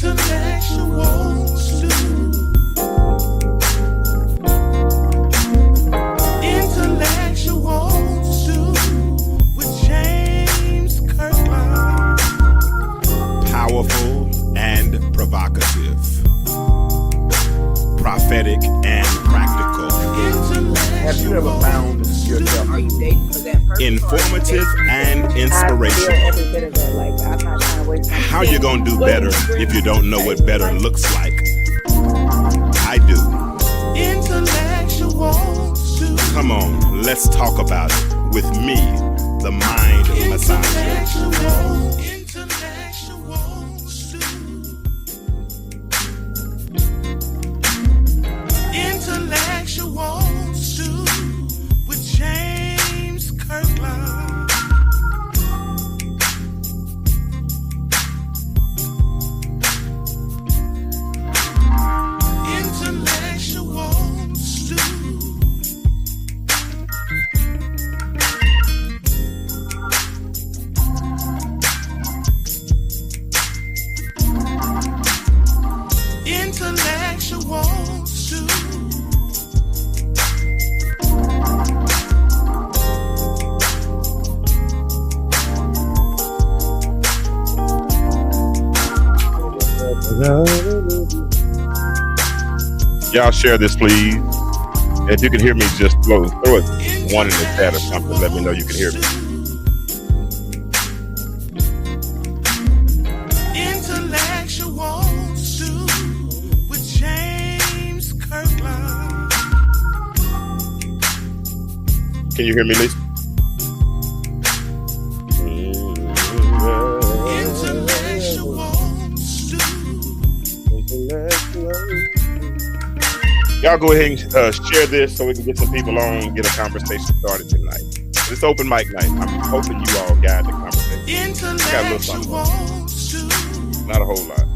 Intellectual stew. Intellectual stew with James Kirkland. Powerful and provocative. Prophetic and practical. Have you ever found yourself? Are you dating for that person? Informative and I feel inspirational. every bit of it. Like, I'm not trying to waste my How you gonna do better if you don't know what better looks like? I do. Intellectual stew. Come on, let's talk about it with me, the mind massager. Intellectual stew. Intellectual stew with James Kirkland. Intellectual stew. Intellectual stew. Y'all share this, please. If you can hear me, just throw it one in the chat or something. Let me know you can hear me. Intellectual stew with James Kirkland. Can you hear me, Lisa? Intellectual stew. Y'all go ahead and share this so we can get some people on and get a conversation started tonight. It's open mic night. I'm hoping you all got the conversation. Got a little something. Intellectual stew. Not a whole lot.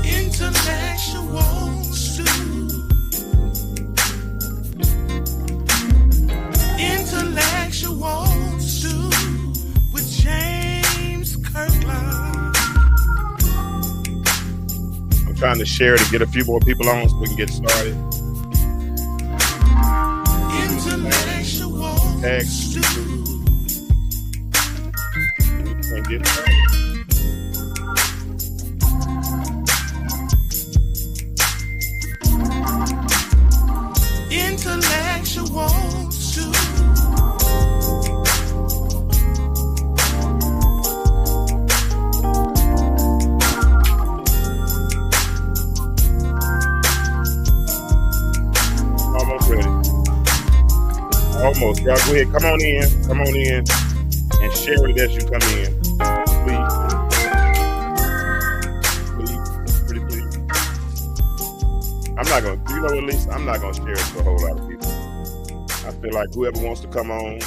Intellectual stew. Intellectual stew with James Kirkland. I'm trying to share to get a few more people on so we can get started. Intellectual Text. stew. And get started. Intellectual stew. Almost ready. Almost. Y'all go ahead. Come on in. Come on in. And share it as you come in. Please. Please. Pretty please. I'm not going to, you know what, Lisa? I'm not going to share it to a whole lot of people. I feel like whoever wants to come on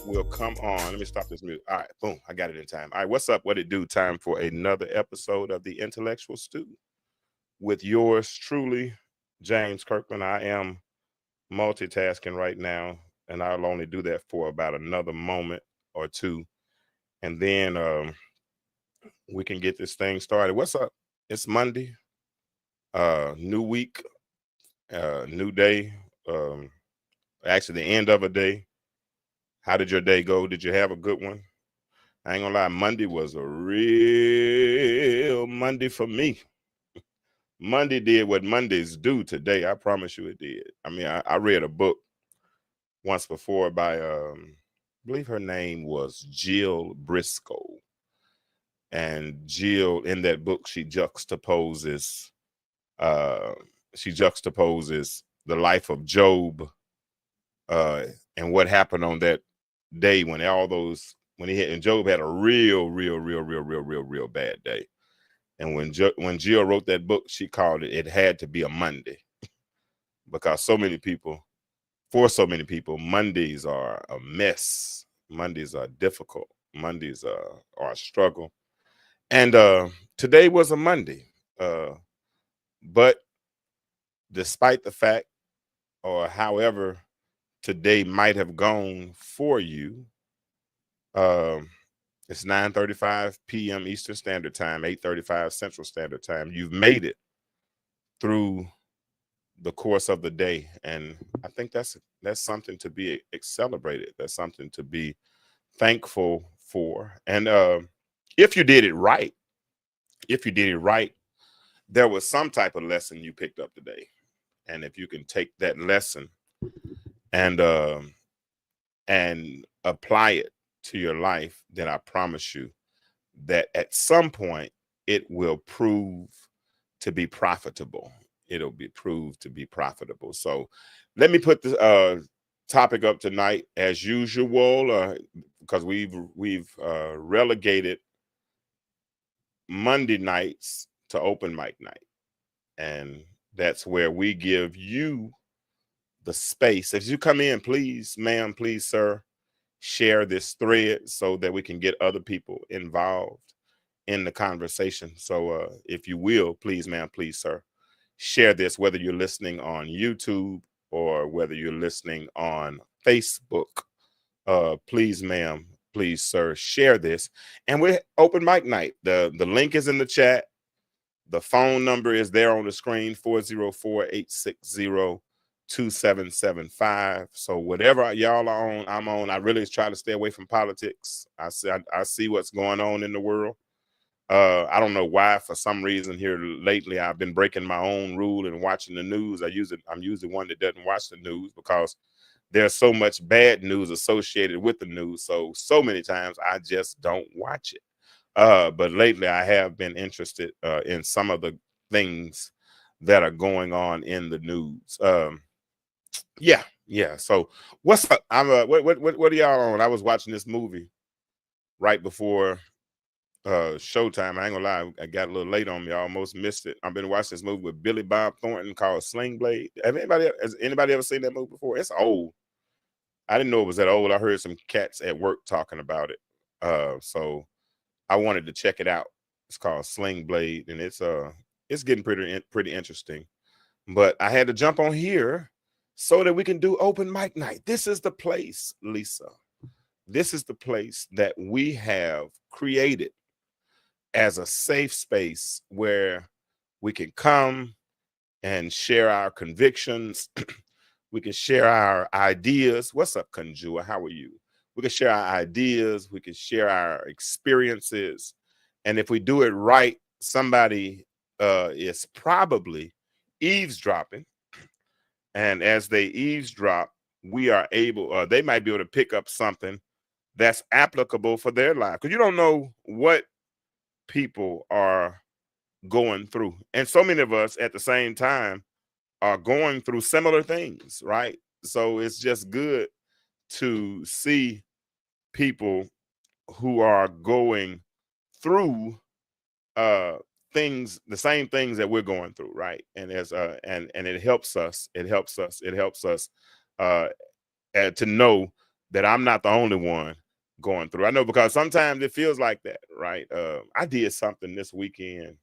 will come on. Let me stop this music. All right. Boom. I got it in time. All right. What's up? What it do? Time for another episode of the Intellectual Stew with yours truly, James Kirkland. I am multitasking right now, and I'll only do that for about another moment or two, and then we can get this thing started. What's up? It's Monday, new week, new day, actually the end of a day. How did your day go? Did you have a good one? I ain't gonna lie, Monday was a real Monday for me. Monday did what Mondays do today. I promise you it did. I mean, I read a book once before by, I believe her name was Jill Briscoe. And Jill, in that book, she juxtaposes the life of Job and what happened on that day when Job had a real bad day. And when Jill wrote that book, she called it had to be a Monday. Because for so many people, Mondays are a mess. Mondays are difficult. Mondays are a struggle. And today was a Monday. But despite the fact, or however today might have gone for you, um, it's 9:35 p.m. Eastern Standard Time, 8:35 Central Standard Time. You've made it through the course of the day, and I think that's something to be celebrated. That's something to be thankful for. And if you did it right, if you did it right, there was some type of lesson you picked up today. And if you can take that lesson and apply it to your life, then I promise you that at some point it will prove to be profitable. It'll be proved to be profitable. So let me put the topic up tonight as usual, because we've relegated Monday nights to open mic night, and that's where we give you the space. As you come in, please, ma'am, please, sir, share this thread so that we can get other people involved in the conversation. So if you will, please, ma'am, please, sir, share this, whether you're listening on YouTube or whether you're listening on Facebook. Please, ma'am, please, sir, share this. And we're open mic night. The link is in the chat. The phone number is there on the screen, 404-860-2775. So whatever y'all are on, I'm on. I really try to stay away from politics. I see what's going on in the world. I don't know why. For some reason here lately, I've been breaking my own rule and watching the news. I'm usually one that doesn't watch the news because there's so much bad news associated with the news. So many times I just don't watch it. But lately I have been interested in some of the things that are going on in the news. Yeah. So what's up? I'm what are y'all on? I was watching this movie right before Showtime. I ain't gonna lie, I got a little late on me. I almost missed it. I've been watching this movie with Billy Bob Thornton called Sling Blade. Has anybody ever seen that movie before? It's old. I didn't know it was that old. I heard some cats at work talking about it. So I wanted to check it out. It's called Sling Blade, and it's getting pretty interesting. But I had to jump on here so that we can do open mic night. This is the place, Lisa. This is the place that we have created as a safe space where we can come and share our convictions. We can share our ideas. What's up, Conjua? How are you? We can share our ideas. We can share our experiences. And if we do it right, somebody is probably eavesdropping. And as they eavesdrop, we are able, they might be able to pick up something that's applicable for their life. Because you don't know what people are going through. And so many of us at the same time are going through similar things, right? So it's just good to see people who are going through things, the same things that we're going through, right? And as and it helps us to know that I'm not the only one going through. I know, because sometimes it feels like that, right? I did something this weekend,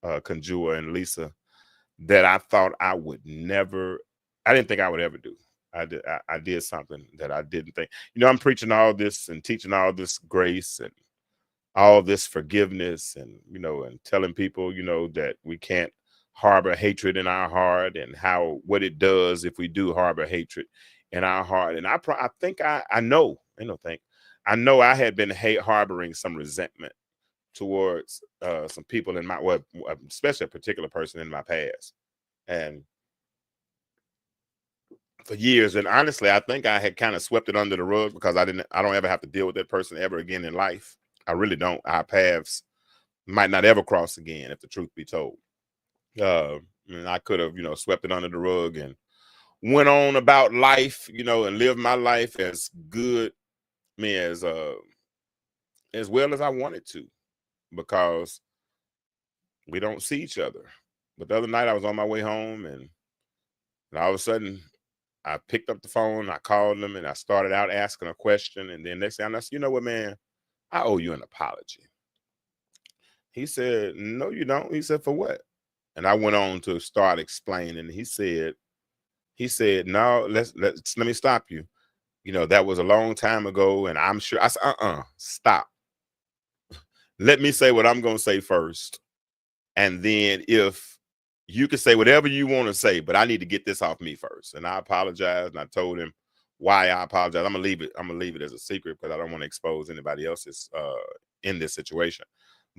Conjua and Lisa, that I thought I didn't think I would ever do. I did something that I didn't think. I'm preaching all this and teaching all this grace and all this forgiveness, and and telling people that we can't harbor hatred in our heart, and what it does if we do harbor hatred in our heart. And I think I know, I know I had been harboring some resentment towards some people in especially a particular person in my past, and for years. And honestly, I think I had kind of swept it under the rug because I don't ever have to deal with that person ever again in life. I really don't. Our paths might not ever cross again, if the truth be told. And I could have, swept it under the rug and went on about life, and lived my life as good, as well as I wanted to, because we don't see each other. But the other night I was on my way home, and all of a sudden I picked up the phone, I called them, and I started out asking a question. And then next thing I said, you know what, man, I owe you an apology. He said, no, you don't. He said, for what? And I went on to start explaining. He said, no, let me stop you. You know, that was a long time ago, and I'm sure. I said, stop. Let me say what I'm going to say first. And then if you can say whatever you want to say, but I need to get this off me first. And I apologized, and I told him why I apologize. I'm gonna leave it as a secret because I don't want to expose anybody else's in this situation.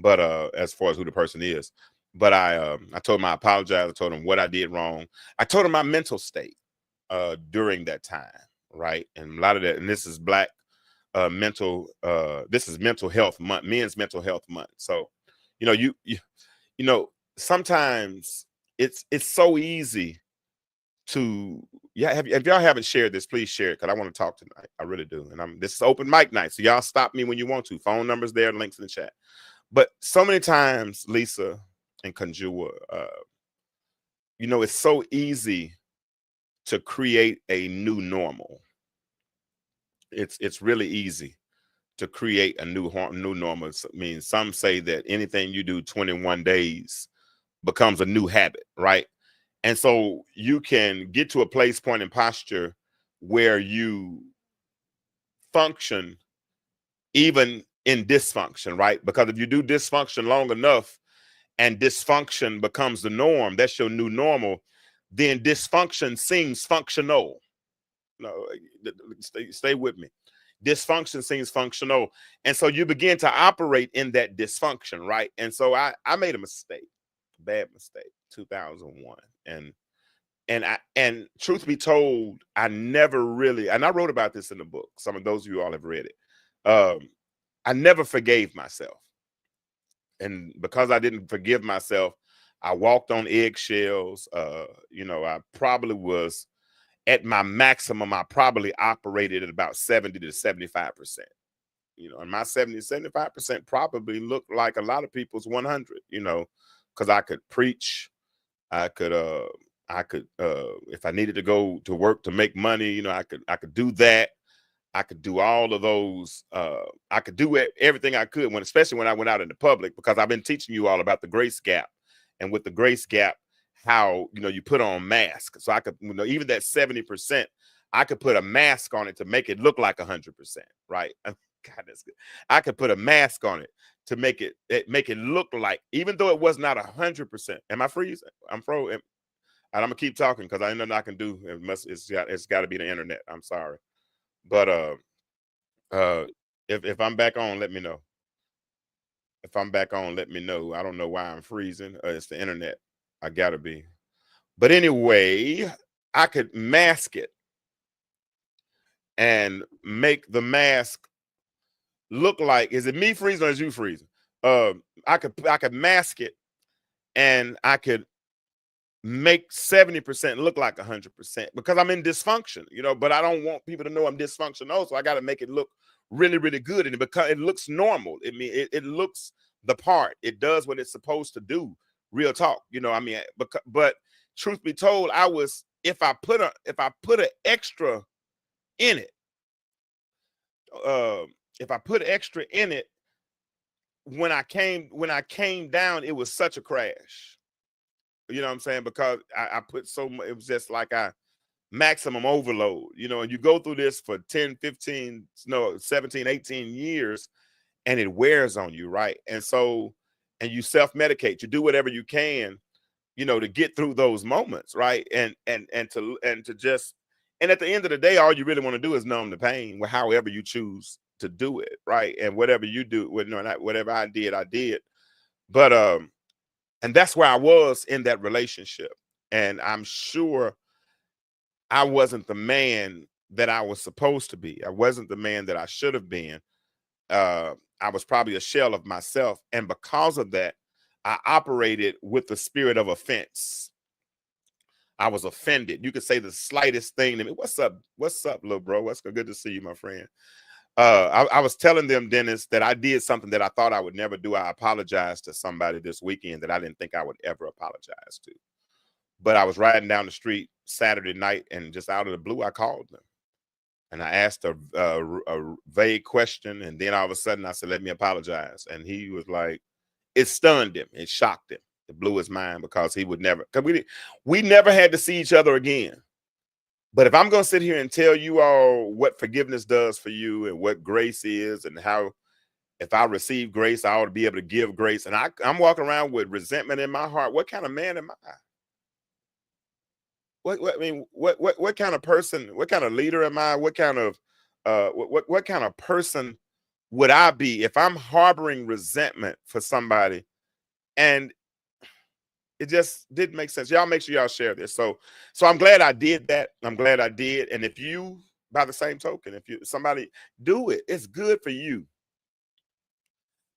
But as far as who the person is, but I told him I apologize. I told him what I did wrong. I told him my mental state during that time, right? And a lot of that, and this is Black this is mental health month, men's mental health month. So, you know, you sometimes it's so easy to if y'all haven't shared this, please share it because I want to talk tonight. I really do. And this is open mic night, so y'all stop me when you want to. Phone numbers there, links in the chat. But so many times, Lisa and Conjua, it's so easy to create a new normal. It's really easy to create a new normal. I mean, some say that anything you do 21 days becomes a new habit, right? And so you can get to a place, point, and posture where you function even in dysfunction, right? Because if you do dysfunction long enough and dysfunction becomes the norm, that's your new normal, then dysfunction seems functional. No, stay with me. Dysfunction seems functional. And so you begin to operate in that dysfunction, right? And so I made a mistake, bad mistake, 2001. And truth be told, I never really, and I wrote about this in the book. Some of those of you all have read it. I never forgave myself. And because I didn't forgive myself, I walked on eggshells. I probably was at my maximum. I probably operated at about 70 to 75%. And my 70 to 75% probably looked like a lot of people's 100, because I could preach. I could if I needed to go to work to make money, I could do that. I could do all of those. I could do everything I could especially when I went out in the public, because I've been teaching you all about the grace gap, and with the grace gap, how, you put on masks. So I could, even that 70%, I could put a mask on it to make it look like 100%, right? God, that's good. I could put a mask on it to make it look like, even though it was not 100%. Am I freezing? I'm frozen. And I'm gonna keep talking because I know nothing I can do. It's got to be the internet. I'm sorry, but if I'm back on, let me know. If I'm back on, let me know. I don't know why I'm freezing. It's the internet. I gotta be. But anyway, I could mask it and make the mask look like, is it me freezing or is you freezing? I could mask it and I could make 70% look like 100% because I'm in dysfunction, but I don't want people to know I'm dysfunctional. So I got to make it look really, really good. And because it looks normal. It looks the part. It does what it's supposed to do. Real talk, but truth be told, if I put an extra in it, if I put extra in it, when I came down, it was such a crash. You know what I'm saying? Because I put so much, it was just like maximum overload, and you go through this for 10, 15, 17, 18 years, and it wears on you, right? And so, and you self-medicate, you do whatever you can, to get through those moments, right? And to just, and at the end of the day, all you really want to do is numb the pain, however you choose to do it, right? And whatever you do, whatever I did. But and that's where I was in that relationship. And I'm sure I wasn't the man that I was supposed to be. I wasn't the man that I should have been. I was probably a shell of myself. And because of that, I operated with the spirit of offense. I was offended. You could say the slightest thing to me. What's up, little bro? What's good to see you, my friend. I was telling them, Dennis, that I did something that I thought I would never do. I apologized to somebody this weekend that I didn't think I would ever apologize to. But I was riding down the street Saturday night, and just out of the blue, I called them. And I asked a vague question, and then all of a sudden I said, let me apologize. And he was like, it stunned him. It shocked him. It blew his mind because he would never, because we never had to see each other again. But if I'm going to sit here and tell you all what forgiveness does for you and what grace is and how, if I receive grace, I ought to be able to give grace, and I'm walking around with resentment in my heart, what kind of man am I? What kind of person, what kind of leader am I? What kind of what kind of person would I be if I'm harboring resentment for somebody? And it just didn't make sense. Y'all make sure y'all share this. So I'm glad I did that. I'm glad I did. And if you, by the same token, if you somebody do it, it's good for you.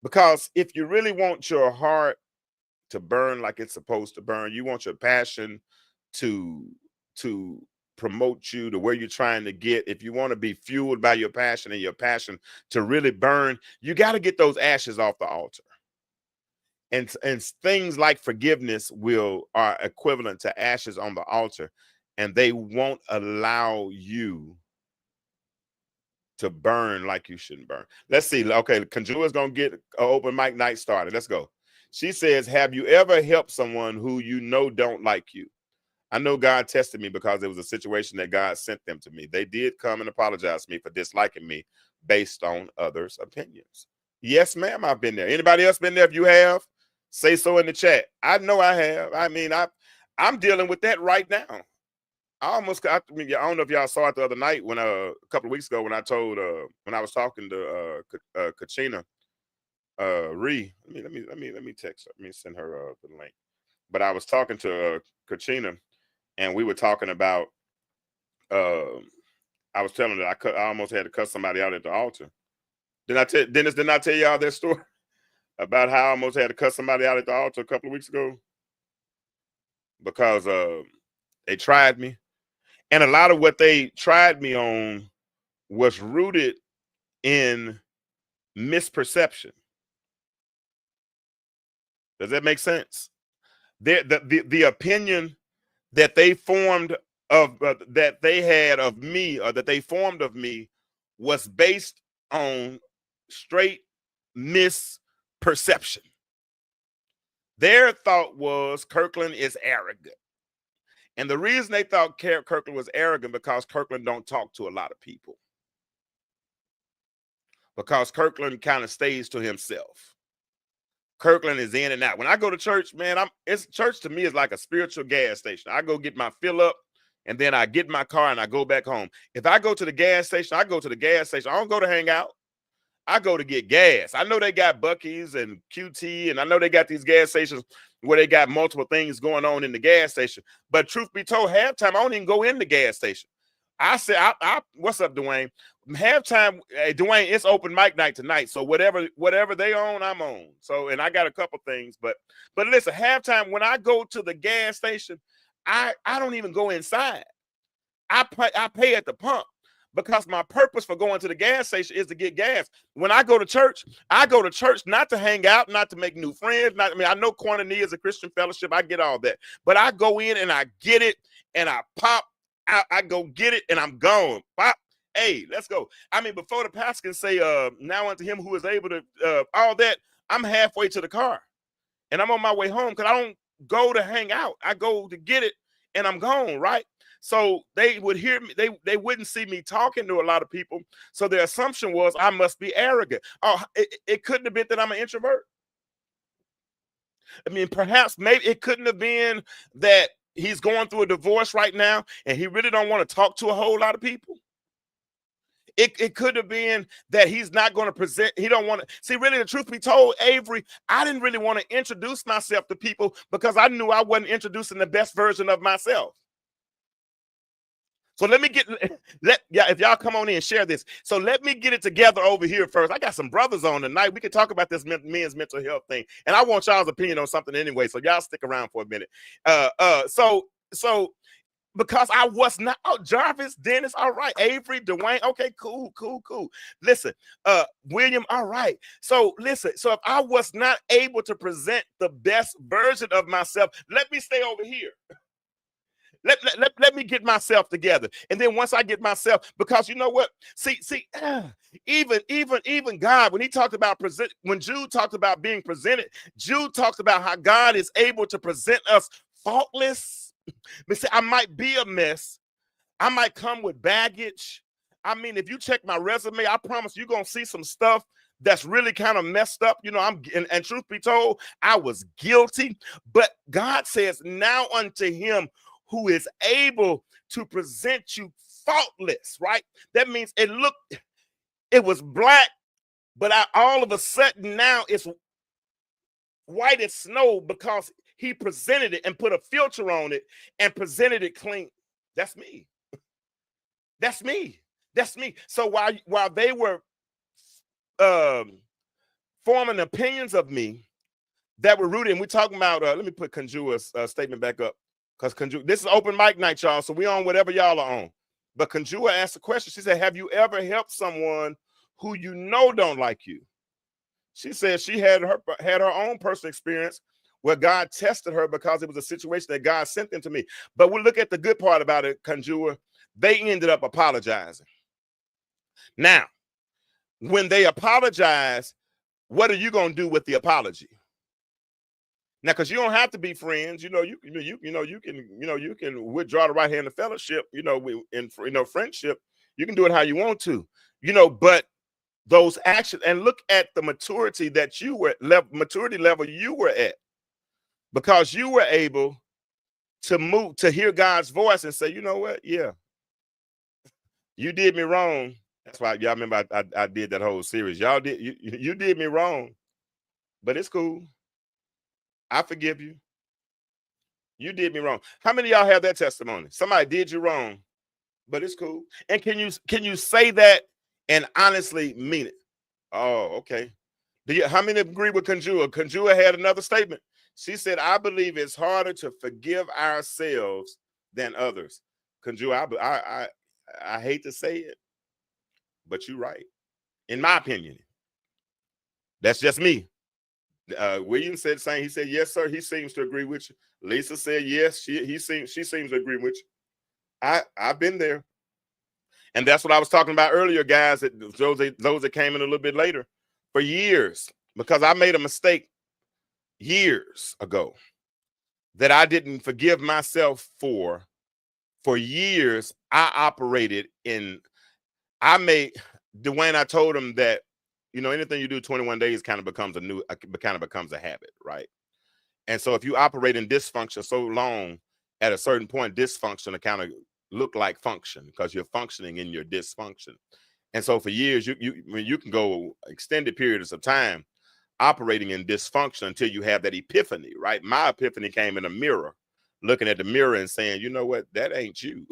Because if you really want your heart to burn like it's supposed to burn, you want your passion to promote you to where you're trying to get. If you want to be fueled by your passion and your passion to really burn, you got to get those ashes off the altar. And things like forgiveness are equivalent to ashes on the altar, and they won't allow you to burn like you shouldn't burn. Let's see. Okay, Conjura's gonna get an open mic night started. Let's go. She says, have you ever helped someone who you know don't like you? I know God tested me because it was a situation that God sent them to me. They did come and apologize to me for disliking me based on others' opinions. Yes, ma'am, I've been there. Anybody else been there? If you have, say so in the chat. I know I have. I mean, I'm dealing with that right now. I don't know if y'all saw it the other night when a couple of weeks ago when I told when I was talking to Kachina Ree. Let me text her. Let me send her the link. But I was talking to Kachina, and we were talking about I was telling her I almost had to cuss somebody out at the altar. Dennis, didn't I tell y'all that story about how I almost had to cuss somebody out at the altar a couple of weeks ago? Because they tried me. And a lot of what they tried me on was rooted in misperception. Does that make sense? The opinion that they formed of that they had of me, or that they formed of me, was based on straight misperception. Their thought was Kirkland is arrogant. And the reason they thought Kirkland was arrogant because Kirkland don't talk to a lot of people. Because Kirkland kind of stays to himself. Kirkland is in and out. When I go to church, man, church to me is like a spiritual gas station. I go get my fill up, and then I get in my car and I go back home. If I go to the gas station, I go to the gas station. I don't go to hang out. I go to get gas. I know they got Buc-ee's and QT, and I know they got these gas stations where they got multiple things going on in the gas station. But truth be told, halftime, I don't even go in the gas station. I said, what's up, Dwayne? Halftime, hey, Dwayne, it's open mic night tonight. So whatever they own, I'm on. So, and I got a couple things, but listen, halftime, when I go to the gas station, I don't even go inside. I pay at the pump. Because my purpose for going to the gas station is to get gas. When I go to church not to hang out, not to make new friends. I know Koinonia is a Christian fellowship. I get all that. But I go in and I get it and I pop out. I go get it and I'm gone. Pop. Hey, let's go. I mean, before the pastor can say, now unto him who is able to, all that, I'm halfway to the car. And I'm on my way home because I don't go to hang out. I go to get it and I'm gone, right? So they would hear me, they wouldn't see me talking to a lot of people. So their assumption was I must be arrogant. Oh, it couldn't have been that I'm an introvert. I mean, perhaps maybe it couldn't have been that he's going through a divorce right now and he really don't want to talk to a whole lot of people. It could have been that he's not going to present. He don't want to see. Really, the truth be told, Avery, I didn't really want to introduce myself to people because I knew I wasn't introducing the best version of myself. So let me if y'all come on in and share this. So let me get it together over here first. I got some brothers on tonight. We can talk about this men's mental health thing. And I want y'all's opinion on something anyway. So y'all stick around for a minute. So because I was not, Jarvis, Dennis, all right, Avery, Dwayne, okay, cool. Listen, William, all right. So listen, so if I was not able to present the best version of myself, let me stay over here. Let me get myself together. And then once I get myself, because you know what? See, even God, when he talked about when Jude talked about being presented, Jude talks about how God is able to present us faultless. But see, I might be a mess. I might come with baggage. I mean, if you check my resume, I promise you're gonna see some stuff that's really kind of messed up. You know, and truth be told, I was guilty. But God says, now unto him who is able to present you faultless, right? That means it was black, but all of a sudden now it's white as snow because he presented it and put a filter on it and presented it clean. That's me. That's me. That's me. So while they were forming opinions of me that were rooted, and we're talking about, let me put Conjua's statement back up, because this is open mic night, y'all, so we on whatever y'all are on. But Conjua asked a question. She said, have you ever helped someone who you know don't like you? She said she had her own personal experience where God tested her because it was a situation that God sent them to me. But we'll look at the good part about it, Conjua. They ended up apologizing. Now, when they apologize, what are you going to do with the apology? Now, because you don't have to be friends, you can withdraw the right hand of fellowship, in friendship, you can do it how you want to, but those actions, and look at the maturity that maturity level you were at, because you were able to move to hear God's voice and say, you know what? Yeah, you did me wrong. That's why y'all remember I did that whole series. Y'all did you did me wrong, but it's cool. I forgive you. You did me wrong. How many of y'all have that testimony? Somebody did you wrong, but it's cool. And can you say that and honestly mean it? Oh, okay. How many agree with Conjua? Conjua had another statement. She said, I believe it's harder to forgive ourselves than others. Conjua, I hate to say it, but you're right. In my opinion, that's just me. William said the same. He said, yes, sir. He seems to agree with you. Lisa said, yes, she seems to agree with you. I've been there. And that's what I was talking about earlier, guys, those that came in a little bit later. For years, because I made a mistake years ago that I didn't forgive myself for years. I operated Dwayne, I told him that, anything you do 21 days kind of becomes a habit, right? And so if you operate in dysfunction so long, at a certain point, dysfunction will kind of look like function, because you're functioning in your dysfunction. And so for years, you can go extended periods of time operating in dysfunction until you have that epiphany, right? My epiphany came in a mirror, looking at the mirror and saying, you know what? That ain't you.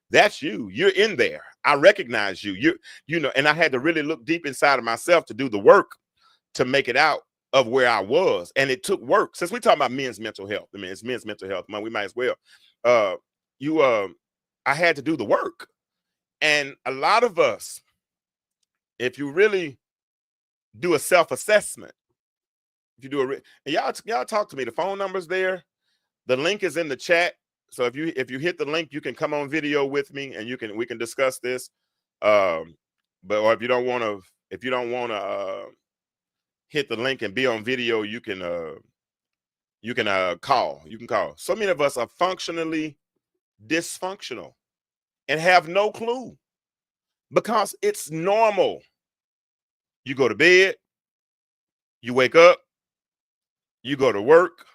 That's you. You're in there. I recognize you. And I had to really look deep inside of myself to do the work to make it out of where I was. And it took work. Since we talk about men's mental health, I mean, it's men's mental health month, we might as well. I had to do the work. And a lot of us, if you really do a self-assessment, and y'all talk to me, the phone number's there. The link is in the chat. So if you hit the link, you can come on video with me and we can discuss this. Or if you don't want to hit the link and be on video, you can call. You can call. So many of us are functionally dysfunctional and have no clue, because it's normal. You go to bed, you wake up, you go to work,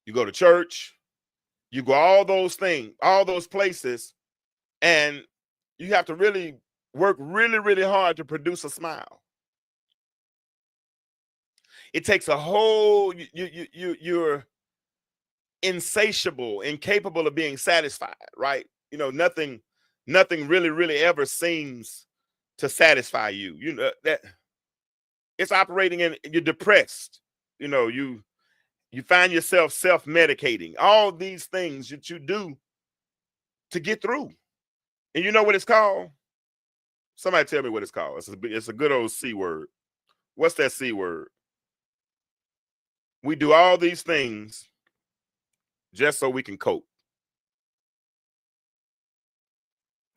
you go to church, you go all those things, all those places, and you have to really work really, really hard to produce a smile. It takes a whole, you're insatiable, incapable of being satisfied, right? Nothing really, really ever seems to satisfy you. That it's operating in, you're depressed. You find yourself self-medicating, all these things that you do to get through. And you know what it's called? Somebody tell me what it's called. It's a good old C word. What's that C word? We do all these things just so we can cope.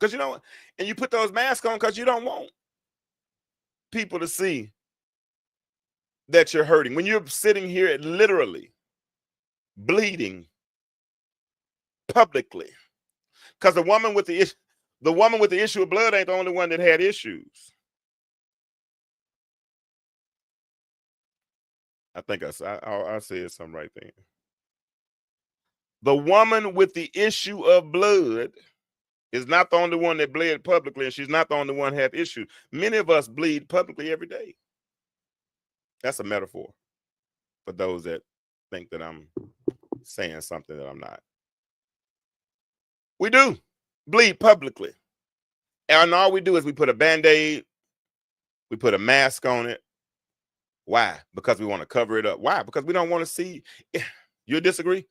Because you know, and you put those masks on because you don't want people to see that you're hurting. When you're sitting here literally bleeding publicly. Because the woman with the issue of blood ain't the only one that had issues. I think I said something right there. The woman with the issue of blood is not the only one that bled publicly, and she's not the only one that have issues. Many of us bleed publicly every day. That's a metaphor for those that think that I'm saying something that I'm not. We do bleed publicly. And all we do is we put a Band-Aid, we put a mask on it. Why? Because we want to cover it up. Why? Because we don't want to see. You disagree?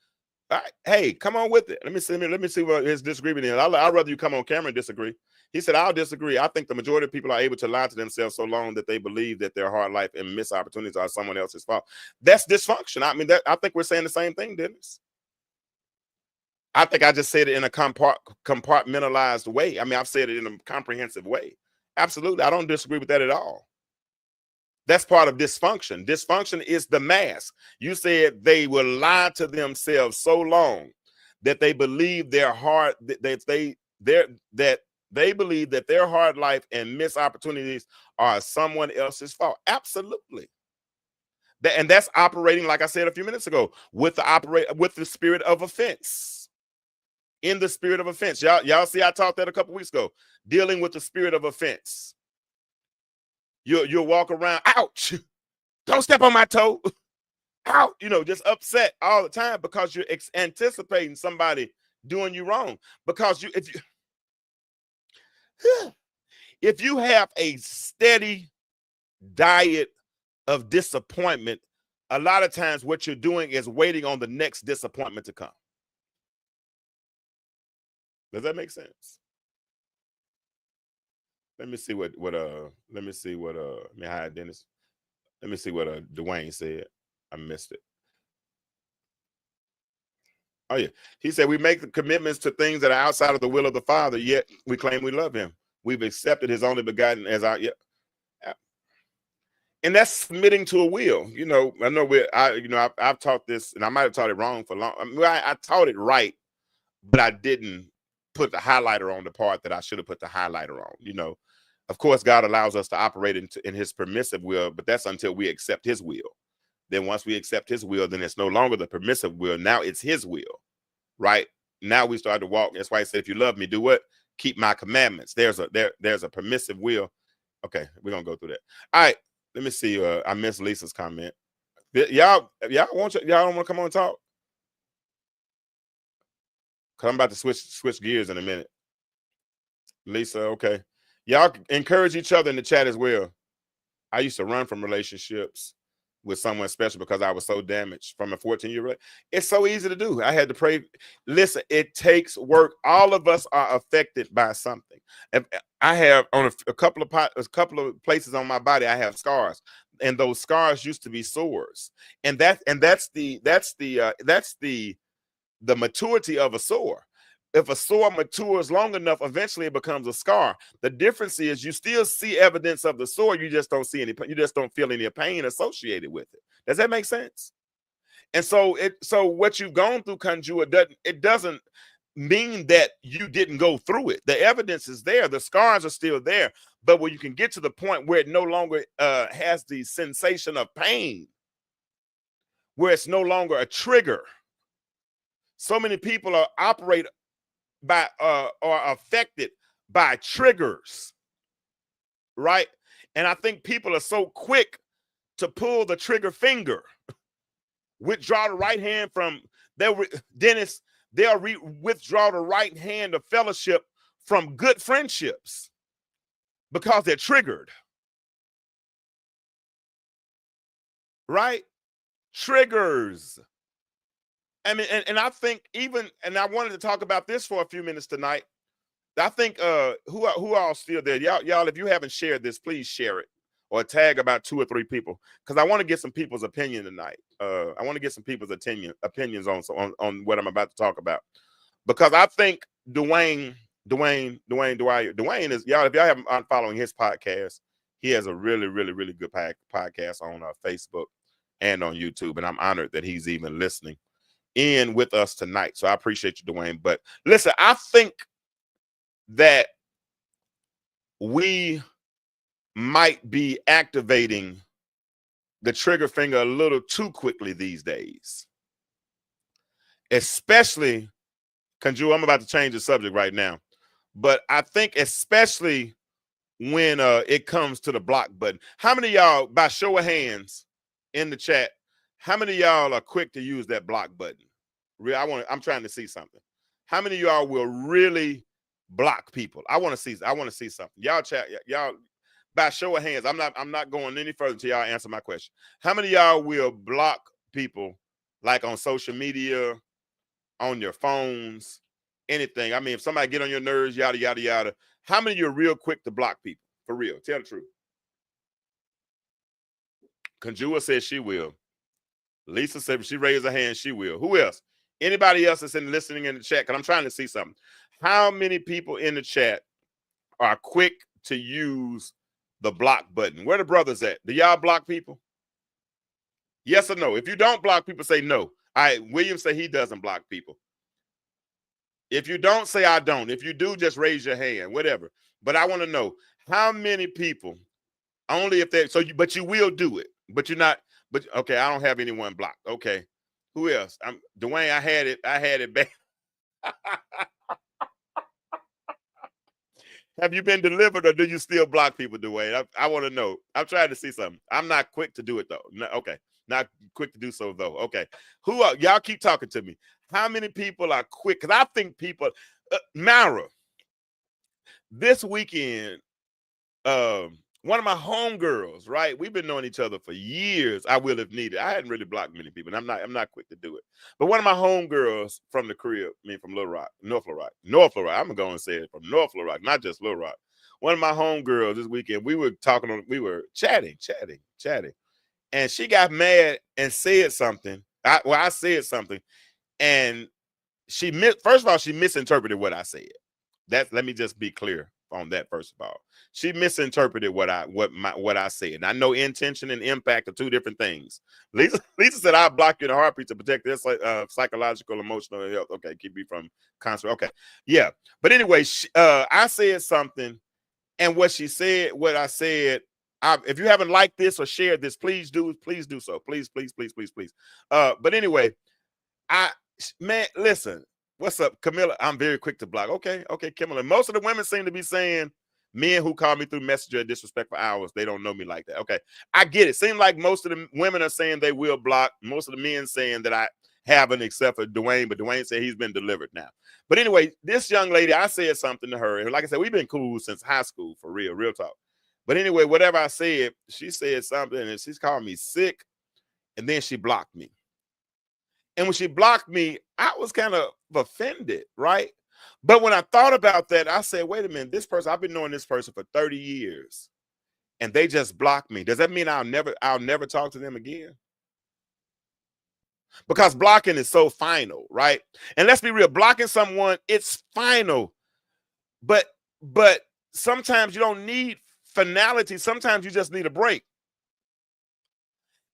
All right. Hey, come on with it. Let me see what his disagreement is. I'd rather you come on camera and disagree. He said, I'll disagree. I think the majority of people are able to lie to themselves so long that they believe that their hard life and missed opportunities are someone else's fault. That's dysfunction. I mean, I think we're saying the same thing, Dennis. I think I just said it in a compartmentalized way. I mean, I've said it in a comprehensive way. Absolutely. I don't disagree with that at all. That's part of dysfunction. Dysfunction is the mask. You said they will lie to themselves so long that they believe their hard they believe that their hard life and missed opportunities are someone else's fault. Absolutely. And that's operating, like I said a few minutes ago, with the spirit of offense. In the spirit of offense. Y'all see I talked that a couple weeks ago. Dealing with the spirit of offense. You'll walk around, ouch, don't step on my toe, out, just upset all the time because you're anticipating somebody doing you wrong. Because if you have a steady diet of disappointment, a lot of times what you're doing is waiting on the next disappointment to come. Does that make sense? Let me see what Dennis. Let me see what Dwayne said. I missed it. Oh yeah. He said we make the commitments to things that are outside of the will of the Father, yet we claim we love him. We've accepted his only begotten as our and that's submitting to a will. I know I've taught this, and I might have taught it wrong for long. I taught it right, but I didn't put the highlighter on the part that I should have put the highlighter on. Of course, God allows us to operate in his permissive will, but that's until we accept his will. Then once we accept his will, then it's no longer the permissive will. Now it's his will, right? Now we start to walk. That's why he said, if you love me, do what? Keep my commandments. There's a permissive will. Okay, we're going to go through that. All right, let me see. I missed Lisa's comment. Y'all don't want to come on and talk? Because I'm about to switch gears in a minute. Lisa, okay. Y'all encourage each other in the chat as well. I used to run from relationships with someone special because I was so damaged from a 14-year-old. It's so easy to do. I had to pray. Listen, it takes work. All of us are affected by something. And I have on a couple of places on my body, I have scars, and those scars used to be sores. And that's the maturity of a sore. If a sore matures long enough, eventually it becomes a scar. The difference is you still see evidence of the sore. You just don't see any. You just don't feel any pain associated with it. Does that make sense? And so what you've gone through, Conjure, it doesn't mean that you didn't go through it. The evidence is there. The scars are still there. But when you can get to the point where it no longer has the sensation of pain, where it's no longer a trigger. So many people operate by are affected by triggers, right? And I think people are so quick to pull the trigger finger, withdraw the right hand from Dennis. They'll withdraw the right hand of fellowship from good friendships because they're triggered, right? Triggers. I mean, and I think and I wanted to talk about this for a few minutes tonight. I think who all still there? Y'all, if you haven't shared this, please share it or tag about 2 or 3 people, because I want to get some people's opinion tonight. I want to get some people's opinions on what I'm about to talk about, because I think Dwayne Dwayne is, y'all, if y'all haven't following his podcast, he has a really, really, really good podcast on Facebook and on YouTube. And I'm honored that he's even listening in with us tonight. So I appreciate you, Dwayne. But listen, I think that we might be activating the trigger finger a little too quickly these days. Especially, Conju, I'm about to change the subject right now. But I think especially when it comes to the block button. How many of y'all, by show of hands in the chat, how many of y'all are quick to use that block button? I'm trying to see something. How many of y'all will really block people? I want to see something. Y'all chat, y'all, by show of hands. I'm not going any further until y'all answer my question. How many of y'all will block people, like on social media, on your phones, anything? I mean, if somebody get on your nerves, yada, yada, yada. How many of you are real quick to block people? For real, tell the truth. Conjua says she will. Lisa said she raised her hand, she will. Who else? Anybody else that's listening in the chat? Because I'm trying to see something. How many people in the chat are quick to use the block button? Where the brothers at? Do y'all block people? Yes or no? If you don't block people, say no. All right, William say he doesn't block people. If you don't, say I don't. If you do, just raise your hand, whatever. But I want to know how many people, only if they, but you will do it, but you're not, but okay, I don't have anyone blocked. Okay. Who else? Dwayne, I had it back. Have you been delivered or do you still block people, Dwayne? I want to know. I'm trying to see something. I'm not quick to do it though. No, okay. Not quick to do so though. Okay. Who are y'all? Keep talking to me. How many people are quick? Because I think people, Mara, this weekend, one of my homegirls, right? We've been knowing each other for years. I will if needed. I hadn't really blocked many people, and I'm not quick to do it. But one of my homegirls from the crib, from Little Rock, North Little Rock. I'm gonna go and say it, from North Little Rock, not just Little Rock. One of my homegirls this weekend, we were chatting, and she got mad and said something. I said something, and first of all, she misinterpreted what I said. Let me just be clear on that. First of all, she misinterpreted what I said. And I know intention and impact are two different things. Lisa said, "I'll block you in a heartbeat to protect their psychological, emotional health." Okay, keep me from constant. Okay, yeah. But anyway, I said something, and what I said. If you haven't liked this or shared this, please do so. Please. But anyway, listen. What's up, Camilla? I'm very quick to block. Okay, Camilla. Most of the women seem to be saying, men who call me through Messenger are disrespectful hours, they don't know me like that. Okay, I get it. Seems like most of the women are saying they will block. Most of the men saying that I haven't, except for Dwayne. But Dwayne said he's been delivered now. But anyway, this young lady, I said something to her, and like I said, we've been cool since high school, for real talk. But anyway, whatever I said, she said something, and she's called me sick, and then she blocked me. And when she blocked me, I was kind of offended, right? But when I thought about that, I said, wait a minute, this person, I've been knowing this person for 30 years, and they just blocked me. Does that mean I'll never talk to them again? Because blocking is so final, right? And let's be real, blocking someone, it's final. But sometimes you don't need finality. Sometimes you just need a break.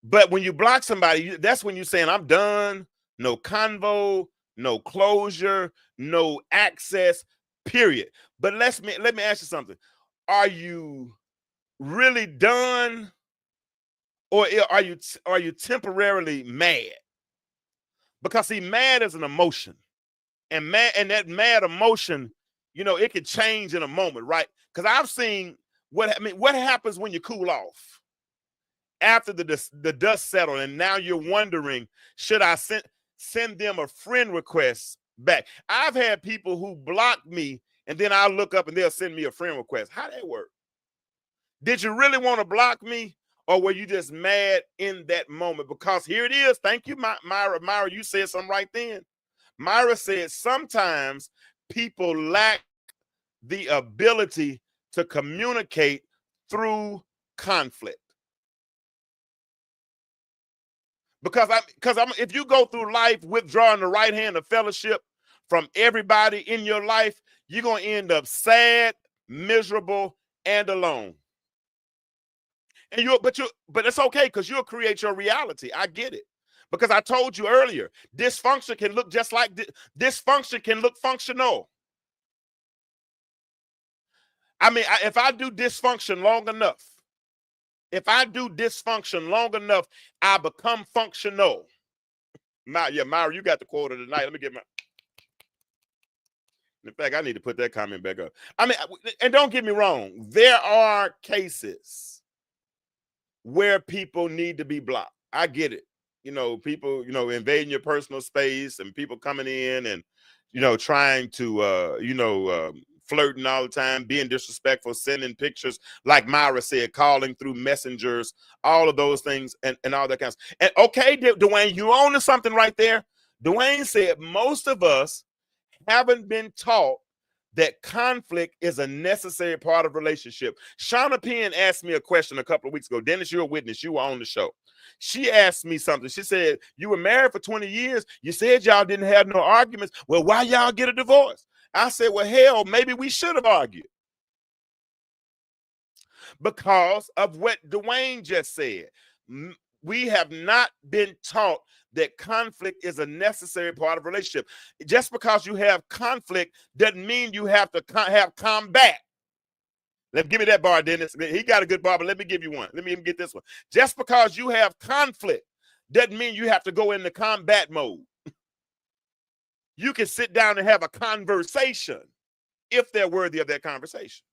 But when you block somebody, that's when you're saying, I'm done, no convo, no closure, no access, period. But let me ask you something. Are you really done, or are you temporarily mad? Because see, mad is an emotion. And that mad emotion, it can change in a moment, right? Because I've seen what happens when you cool off. After the dust settled, and now you're wondering, should I send them a friend request back? I've had people who block me, and then I'll look up and they'll send me a friend request. How that work? Did you really want to block me, or were you just mad in that moment? Because here it is. Thank you, Myra. Myra, you said something right then. Myra said sometimes people lack the ability to communicate through conflict. Because if you go through life withdrawing the right hand of fellowship from everybody in your life, you're going to end up sad, miserable, and alone. And but it's okay, because you'll create your reality. I get it. Because I told you earlier, dysfunction can look just like dysfunction can look functional. I mean, if I do dysfunction long enough, I become functional. Myra, you got the quote of the night. Let me get my. In fact, I need to put that comment back up. I mean, and don't get me wrong, there are cases where people need to be blocked. I get it. People, invading your personal space, and people coming in and, trying to, flirting all the time, being disrespectful, sending pictures, like Myra said, calling through messengers, all of those things, and all that kind of stuff. And okay, Dwayne, you own to something right there. Dwayne said most of us haven't been taught that conflict is a necessary part of relationship. Shauna Penn asked me a question a couple of weeks ago. Dennis, you're a witness. You were on the show. She asked me something. She said, you were married for 20 years. You said y'all didn't have no arguments. Well, why y'all get a divorce? I said, well, hell, maybe we should have argued. Because of what Dwayne just said. We have not been taught that conflict is a necessary part of a relationship. Just because you have conflict doesn't mean you have to have combat. Give me that bar, Dennis. He got a good bar, but let me give you one. Let me even get this one. Just because you have conflict doesn't mean you have to go into combat mode. You can sit down and have a conversation if they're worthy of that conversation.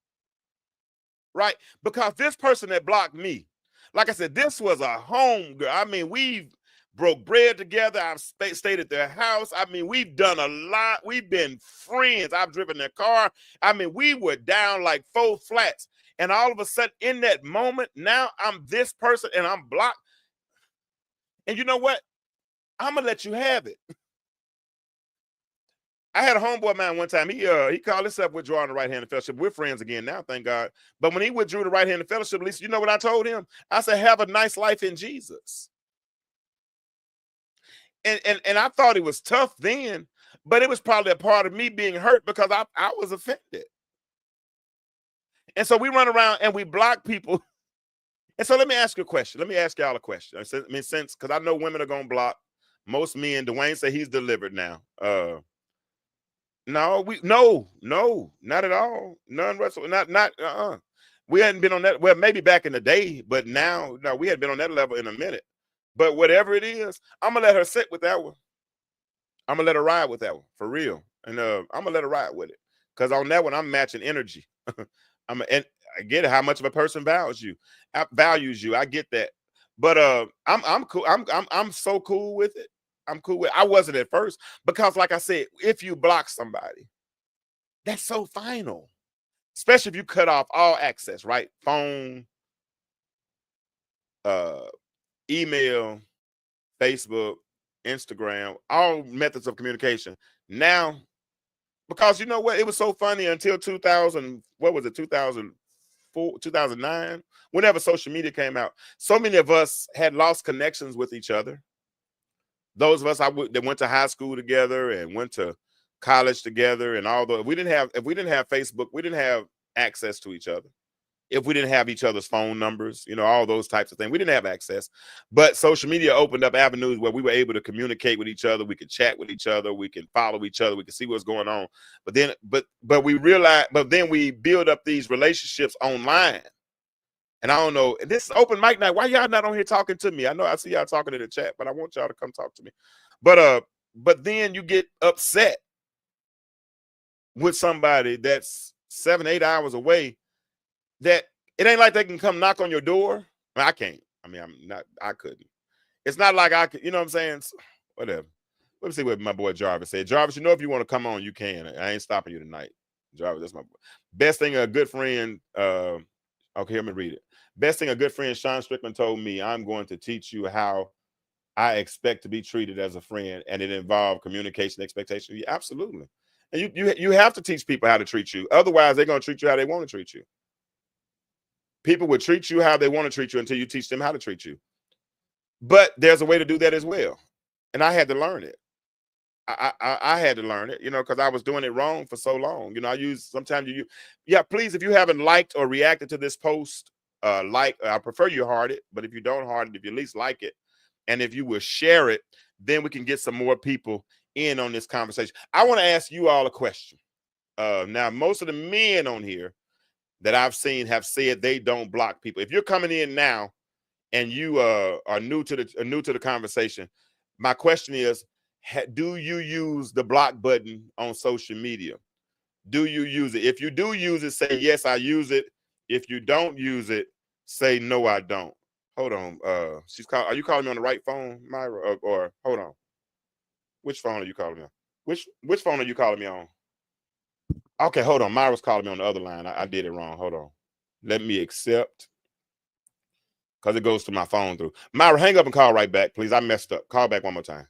Right? Because this person that blocked me, like I said, this was a home girl. I mean, we've broke bread together. I've stayed at their house. I mean, we've done a lot. We've been friends. I've driven their car. I mean, we were down like 4 flats. And all of a sudden, in that moment, now I'm this person and I'm blocked. And you know what? I'm going to let you have it. I had a homeboy of mine one time. He called himself withdrawing the right-handed fellowship. We're friends again now, thank God. But when he withdrew the right-handed fellowship, at least you know what I told him? I said, have a nice life in Jesus. And I thought it was tough then, but it was probably a part of me being hurt because I was offended. And so we run around and we block people. And so let me ask you a question. Let me ask y'all a question. Because I know women are gonna block most men. Dwayne said he's delivered now. No, not at all. None whatsoever. Not. We hadn't been on that. Well, maybe back in the day, but now, no, we hadn't been on that level in a minute. But whatever it is, I'm gonna let her sit with that one. I'm gonna let her ride with that one for real, and I'm gonna let her ride with it because on that one I'm matching energy. And I get it, how much of a person values you. I get that, but I'm cool. I'm so cool with it. I'm cool with it. I wasn't at first because, like I said, if you block somebody, that's so final. Especially if you cut off all access, right? Phone, email, Facebook, Instagram, all methods of communication. Now, because you know what? It was so funny until 2000, what was it, 2004, 2009, whenever social media came out. So many of us had lost connections with each other. Those of us that went to high school together and went to college together, and although if we didn't have Facebook, we didn't have access to each other. If we didn't have each other's phone numbers, all those types of things, we didn't have access. But social media opened up avenues where we were able to communicate with each other. We could chat with each other. We can follow each other. We can see what's going on. But we realized, but then we build up these relationships online. And I don't know, this is open mic night. Why y'all not on here talking to me? I know I see y'all talking in the chat, but I want y'all to come talk to me. But then you get upset with somebody that's 7-8 hours away, that it ain't like they can come knock on your door. I can't. I couldn't. It's not like I could, you know what I'm saying? So, whatever. Let me see what my boy Jarvis said. Jarvis, if you want to come on, you can. I ain't stopping you tonight. Jarvis, that's my boy. Best thing a good friend, okay, let me read it. Best thing a good friend Sean Strickland told me, I'm going to teach you how I expect to be treated as a friend, and it involved communication expectation. Yeah, absolutely. And you have to teach people how to treat you. Otherwise, they're going to treat you how they want to treat you. People will treat you how they want to treat you until you teach them how to treat you. But there's a way to do that as well. And I had to learn it. I had to learn it, because I was doing it wrong for so long. Sometimes yeah, please, if you haven't liked or reacted to this post, I prefer you heart it, but if you don't heart it, if you at least like it, and if you will share it, then we can get some more people in on this conversation. I want to ask you all a question. Now, most of the men on here that I've seen have said they don't block people. If you're coming in now and you are new to the conversation, my question is, do you use the block button on social media? Do you use it? If you do use it, say yes, I use it. If you don't use it, say no, I don't. Hold on. Are you calling me on the right phone, Myra? Or hold on. Which phone are you calling me on? Which phone are you calling me on? Okay, hold on. Myra's calling me on the other line. I did it wrong. Hold on. Let me accept. Because it goes to my phone through. Myra, hang up and call right back, please. I messed up. Call back one more time.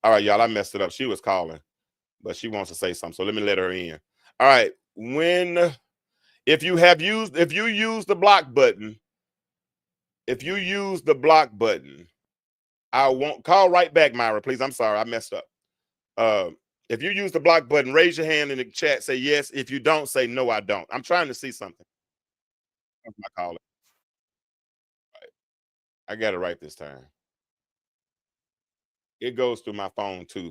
All right, y'all, I messed it up. She was calling, but she wants to say something, so let me let her in. All right, if you use the block button, I won't call right back, Myra, please. I'm sorry, I messed up. If you use the block button, raise your hand in the chat, say yes. If you don't, say no, I don't. I'm trying to see something. That's my caller. I got it right this time. It goes through my phone too.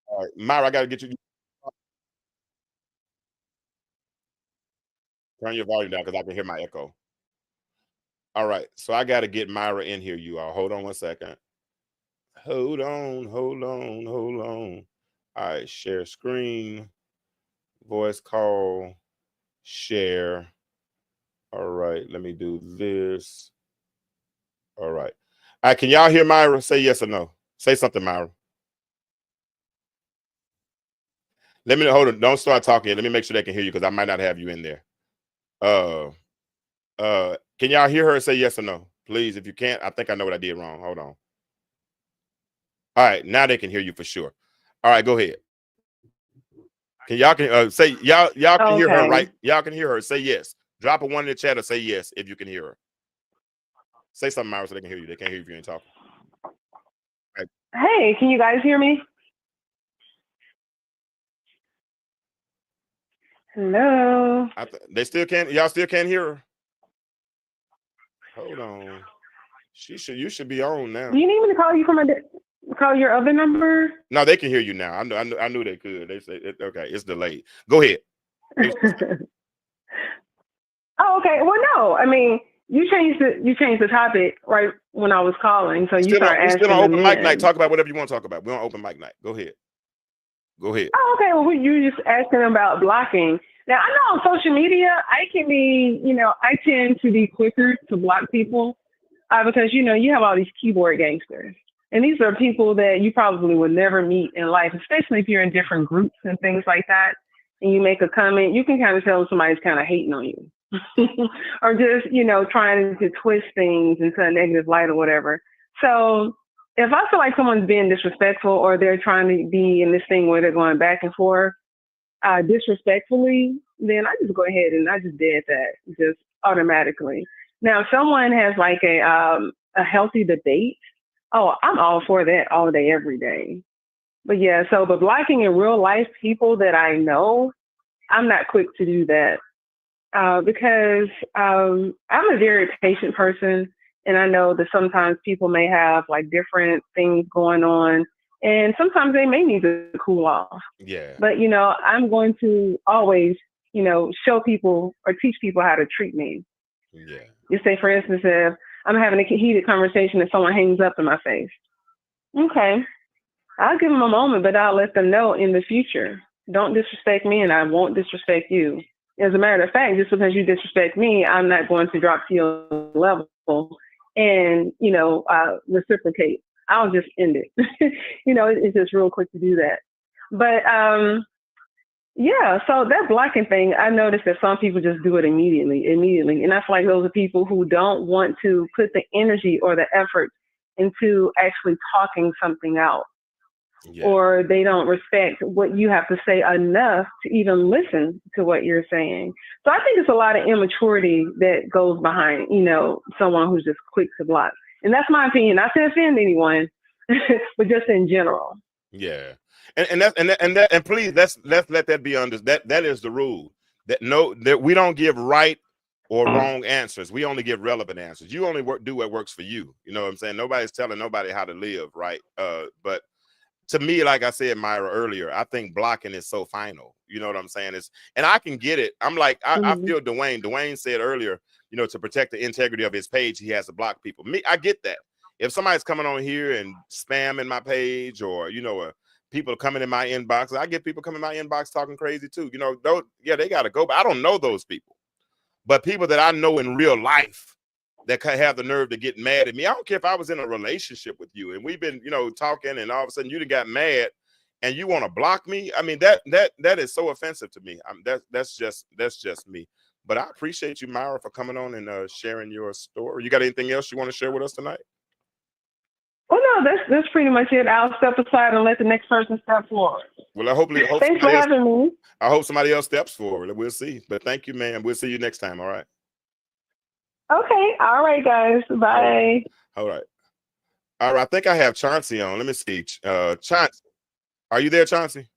All right, Myra, I got to get you. Turn your volume down because I can hear my echo. All right, so I got to get Myra in here, you all. Hold on one second. Hold on. All right, share screen, voice call, share. All right, let me do this. All right. All right, can y'all hear Myra? Say yes or no. Say something, Myra. Let me hold on. Don't start talking. Let me make sure they can hear you because I might not have you in there. Can y'all hear her? Say yes or no, please. If you can't, I think I know what I did wrong. Hold on. All right, now they can hear you for sure. All right, go ahead. Y'all say y'all can hear her, right? Y'all can hear her. Say yes. Drop a 1 in the chat or say yes if you can hear her. Say something, Myra, so they can hear you. They can't hear you if you ain't talking. Right. Hey, can you guys hear me? Hello. They still can't. Y'all still can't hear her. Hold on. You should be on now. Do you need me to call you from call your other number? No, they can hear you now. I knew they could. They say okay. It's delayed. Go ahead. Oh, okay. Well, no. I mean, you changed the topic right when I was calling, so you start asking. Still on open mic night. Talk about whatever you want to talk about. We're on open mic night. Go ahead. Oh, okay. Well, you just asking about blocking. Now, I know on social media, I tend to be quicker to block people because, you have all these keyboard gangsters. And these are people that you probably would never meet in life, especially if you're in different groups and things like that. And you make a comment, you can kind of tell somebody's kind of hating on you or just, trying to twist things into a negative light or whatever. So if I feel like someone's being disrespectful or they're trying to be in this thing where they're going back and forth disrespectfully, then I just go ahead and I just did that just automatically. Now, if someone has like a healthy debate, oh, I'm all for that all day, every day. But yeah, but blocking in real life people that I know, I'm not quick to do that because I'm a very patient person. And I know that sometimes people may have like different things going on and sometimes they may need to cool off. Yeah. But, I'm going to always, show people or teach people how to treat me. Yeah. You say, for instance, if I'm having a heated conversation and someone hangs up in my face. Okay. I'll give them a moment, but I'll let them know in the future. Don't disrespect me and I won't disrespect you. As a matter of fact, just because you disrespect me, I'm not going to drop to your level and, reciprocate. I'll just end it. It's just real quick to do that. But, so that blocking thing, I noticed that some people just do it immediately. And I feel like those are people who don't want to put the energy or the effort into actually talking something out. Yeah. Or they don't respect what you have to say enough to even listen to what you're saying. So I think it's a lot of immaturity that goes behind, someone who's just quick to block. And that's my opinion, not to offend anyone, but just in general. Yeah, and please let's let that be under that is the rule that we don't give right or wrong answers. We only give relevant answers. You only do what works for you. You know what I'm saying? Nobody's telling nobody how to live, right? But to me, like I said, Myra, earlier, I think blocking is so final. You know what I'm saying? And I can get it. I'm like, I feel Dwayne. Dwayne said earlier, to protect the integrity of his page, he has to block people. Me, I get that. If somebody's coming on here and spamming my page, or people coming in my inbox, I get people coming in my inbox talking crazy too. They gotta go. But I don't know those people. But people that I know in real life that have the nerve to get mad at me. I don't care if I was in a relationship with you and we've been, talking, and all of a sudden you done got mad and you want to block me. I mean, that is so offensive to me. That's just me. But I appreciate you, Myra, for coming on and sharing your story. You got anything else you want to share with us tonight? Well, no, that's pretty much it. I'll step aside and let the next person step forward. Well, I hope Thanks for having me. I hope somebody else steps forward. We'll see. But thank you, man. We'll see you next time. All right. Okay. All right, guys. Bye. All right. I think I have Chauncey on. Let me see. Chauncey, are you there, Chauncey?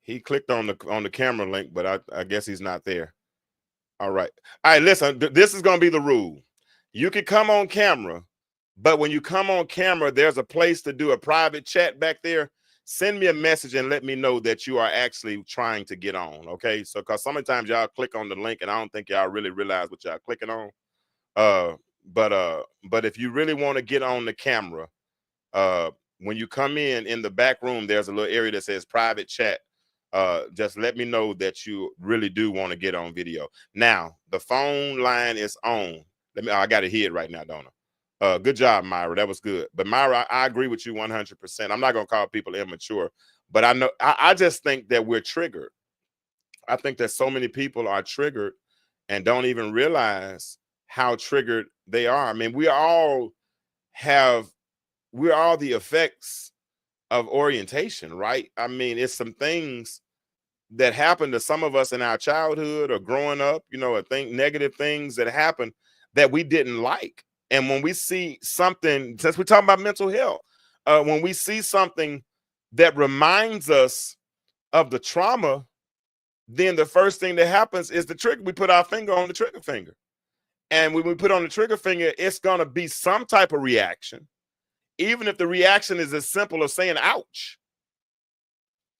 He clicked on the camera link, but I guess he's not there. All right. All right, listen, this is going to be the rule. You can come on camera, but when you come on camera, there's a place to do a private chat back there. Send me a message and let me know that you are actually trying to get on, okay? So, because sometimes y'all click on the link and I don't think y'all really realize what y'all clicking on. But if you really want to get on the camera, when you come in the back room, there's a little area that says private chat. Just let me know that you really do want to get on video. Now, the phone line is on. I got it here right now, don't I? Good job, Myra. That was good. But Myra, I agree with you 100%. I'm not going to call people immature, but I just think that we're triggered. I think that so many people are triggered and don't even realize how triggered they are. I mean, we're all the effects of orientation, right? I mean, it's some things that happened to some of us in our childhood or growing up, I think negative things that happened that we didn't like. And when we see something, since we're talking about mental health, when we see something that reminds us of the trauma, then the first thing that happens is the trigger. We put our finger on the trigger finger. And when we put on the trigger finger, it's going to be some type of reaction. Even if the reaction is as simple as saying, ouch.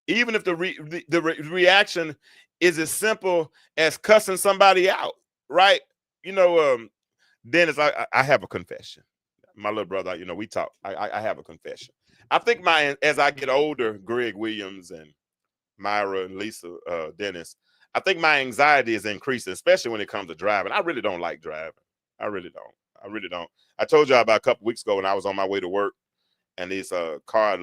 Even if the reaction is as simple as cussing somebody out, right? Dennis, I have a confession. My little brother, we talk. I have a confession. I think as I get older, Greg Williams and Myra and Lisa, Dennis, I think my anxiety is increasing, especially when it comes to driving. I really don't like driving. I really don't. I told y'all about a couple weeks ago when I was on my way to work, and this car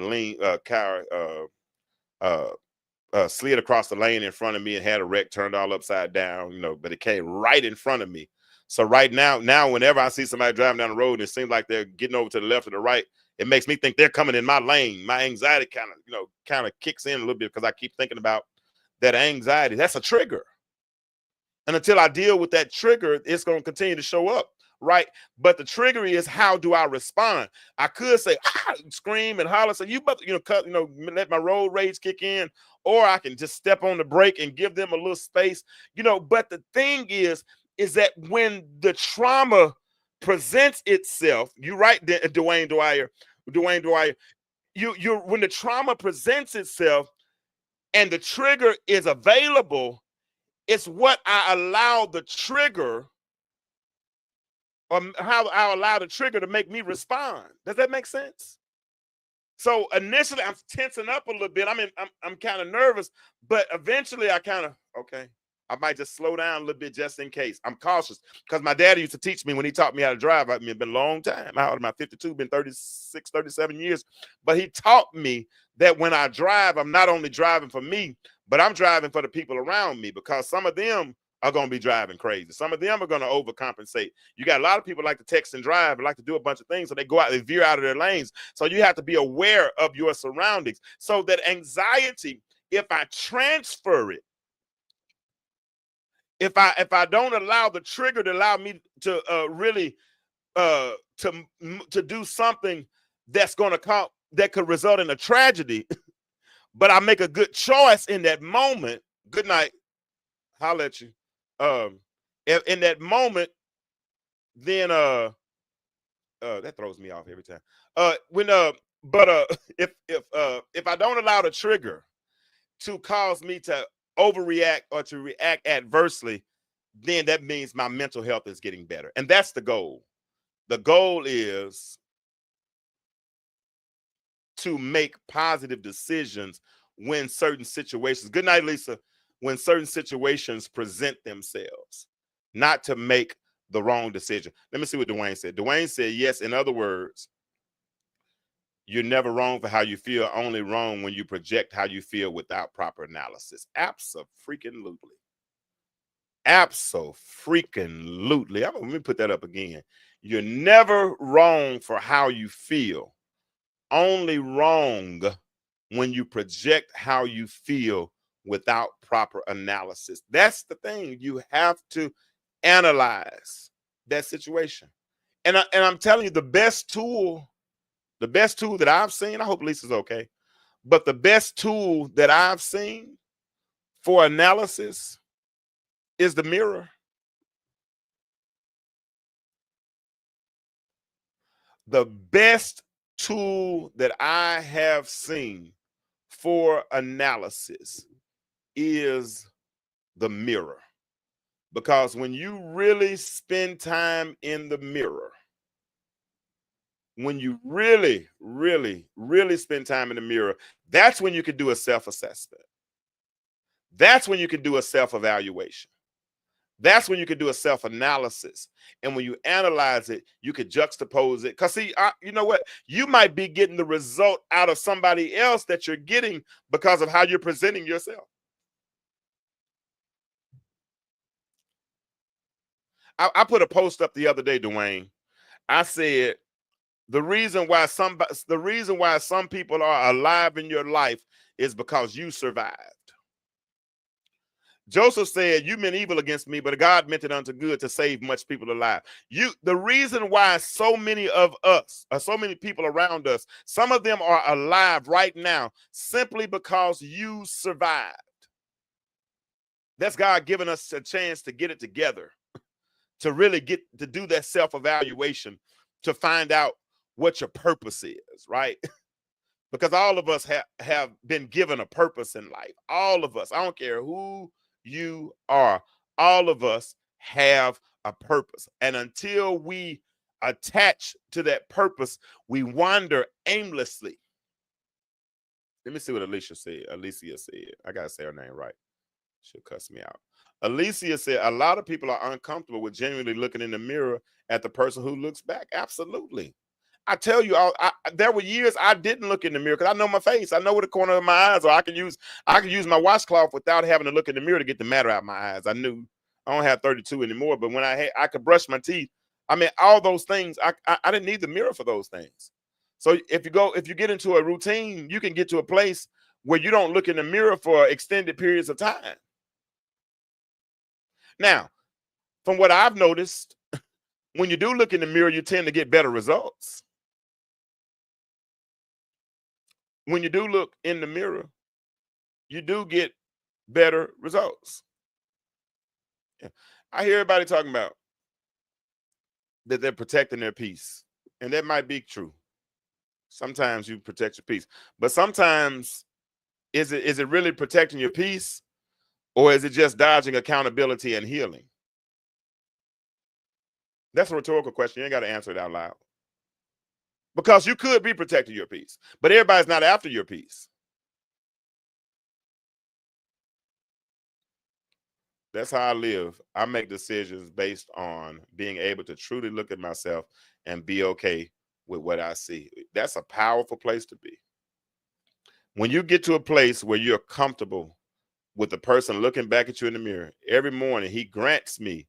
slid across the lane in front of me and had a wreck, turned all upside down, but it came right in front of me. So right now, whenever I see somebody driving down the road, it seems like they're getting over to the left or the right. It makes me think they're coming in my lane. My anxiety kind of kicks in a little bit because I keep thinking about that anxiety. That's a trigger. And until I deal with that trigger, it's going to continue to show up, right? But the trigger is, how do I respond? I could say, scream and holler, say, let my road rage kick in, or I can just step on the brake and give them a little space, But the thing is that when the trauma presents itself, you're right, Dwayne Dwyer, when the trauma presents itself and the trigger is available, it's what I allow the trigger, or how I allow the trigger to make me respond. Does that make sense? So initially I'm tensing up a little bit. I'm kind of nervous, but eventually I might just slow down a little bit just in case. I'm cautious because my daddy used to teach me when he taught me how to drive. I mean, it's been a long time. I'm 52, been 36, 37 years. But he taught me that when I drive, I'm not only driving for me, but I'm driving for the people around me, because some of them are going to be driving crazy. Some of them are going to overcompensate. You got a lot of people like to text and drive and like to do a bunch of things, so they go out, they veer out of their lanes. So you have to be aware of your surroundings. So that anxiety, if I transfer it, if I don't allow the trigger to allow me to really to do something that's going to come, that could result in a tragedy, but I make a good choice in that moment. Good night. Holler at you. In that moment, then that throws me off every time. If I don't allow the trigger to cause me to overreact or to react adversely, then that means my mental health is getting better. And that's the goal. The goal is to make positive decisions when certain situations, good night, Lisa, when certain situations present themselves, not to make the wrong decision. Let me see what Dwayne said. Dwayne said, yes, in other words, you're never wrong for how you feel, only wrong when you project how you feel without proper analysis. Abso-freaking-lutely. Abso-freaking-lutely. Let me put that up again. You're never wrong for how you feel, only wrong when you project how you feel without proper analysis. That's the thing. You have to analyze that situation. And I'm telling you, the best tool that I've seen, I hope Lisa's okay, but the best tool that I've seen for analysis is the mirror. The best tool that I have seen for analysis is the mirror. Because when you really spend time in the mirror, when you really, really, really spend time in the mirror, that's when you can do a self-assessment. That's when you can do a self-evaluation. That's when you can do a self-analysis. And when you analyze it, you can juxtapose it. Because see, you know what? You might be getting the result out of somebody else that you're getting because of how you're presenting yourself. I put a post up the other day, Dwayne. I said, the reason why some people are alive in your life is because you survived. Joseph said, you meant evil against me, but God meant it unto good to save much people alive. The reason why so many of us, or so many people around us, some of them are alive right now simply because you survived. That's God giving us a chance to get it together, to really get to do that self-evaluation, to find out what your purpose is, right? Because all of us have been given a purpose in life. All of us, I don't care who you are, all of us have a purpose. And until we attach to that purpose, we wander aimlessly. Let me see what Alicia said. I gotta say her name right. She'll cuss me out. Alicia said, a lot of people are uncomfortable with genuinely looking in the mirror at the person who looks back. Absolutely. I tell you, there were years I didn't look in the mirror because I know my face. I know where the corner of my eyes are. I can use my washcloth without having to look in the mirror to get the matter out of my eyes. I knew I don't have 32 anymore, but when I could brush my teeth. I mean, all those things, I didn't need the mirror for those things. So if you get into a routine, you can get to a place where you don't look in the mirror for extended periods of time. Now, from what I've noticed, when you do look in the mirror, you tend to get better results. When you do look in the mirror, you do get better results. Yeah. I hear everybody talking about that they're protecting their peace, and that might be true. Sometimes you protect your peace, but sometimes is it really protecting your peace, or is it just dodging accountability and healing? That's a rhetorical question. You ain't got to answer it out loud. Because you could be protecting your peace, but everybody's not after your peace. That's how I live. I make decisions based on being able to truly look at myself and be okay with what I see. That's a powerful place to be. When you get to a place where you're comfortable with the person looking back at you in the mirror, every morning he grants me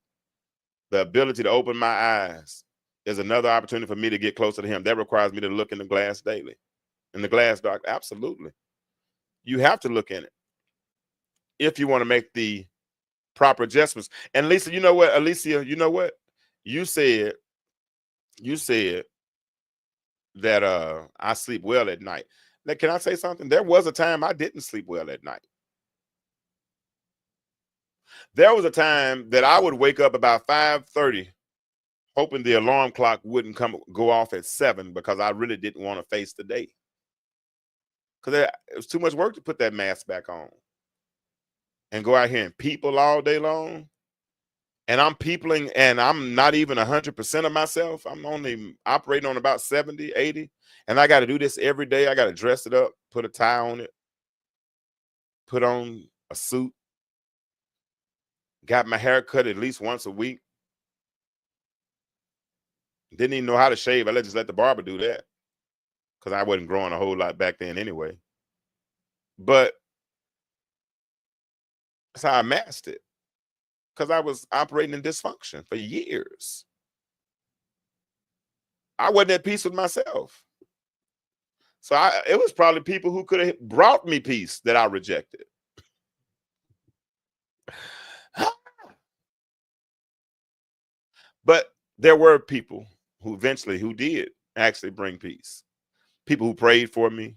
the ability to open my eyes. There's another opportunity for me to get closer to him. That requires me to look in the glass daily. In the glass dark, absolutely. You have to look in it if you want to make the proper adjustments. And Lisa, you know what, Alicia, you know what? You said that I sleep well at night. Now, can I say something? There was a time I didn't sleep well at night. There was a time that I would wake up about 5:30, hoping the alarm clock wouldn't go off at 7 because I really didn't want to face the day. Because it was too much work to put that mask back on and go out here and people all day long. And I'm peopling, and I'm not even 100% of myself. I'm only operating on about 70, 80. And I got to do this every day. I got to dress it up, put a tie on it, put on a suit, got my hair cut at least once a week. Didn't even know how to shave. I just let the barber do that because I wasn't growing a whole lot back then anyway. But that's how I masked it, because I was operating in dysfunction for years. I wasn't at peace with myself. So it was probably people who could have brought me peace that I rejected. But there were people who did actually bring peace. People who prayed for me.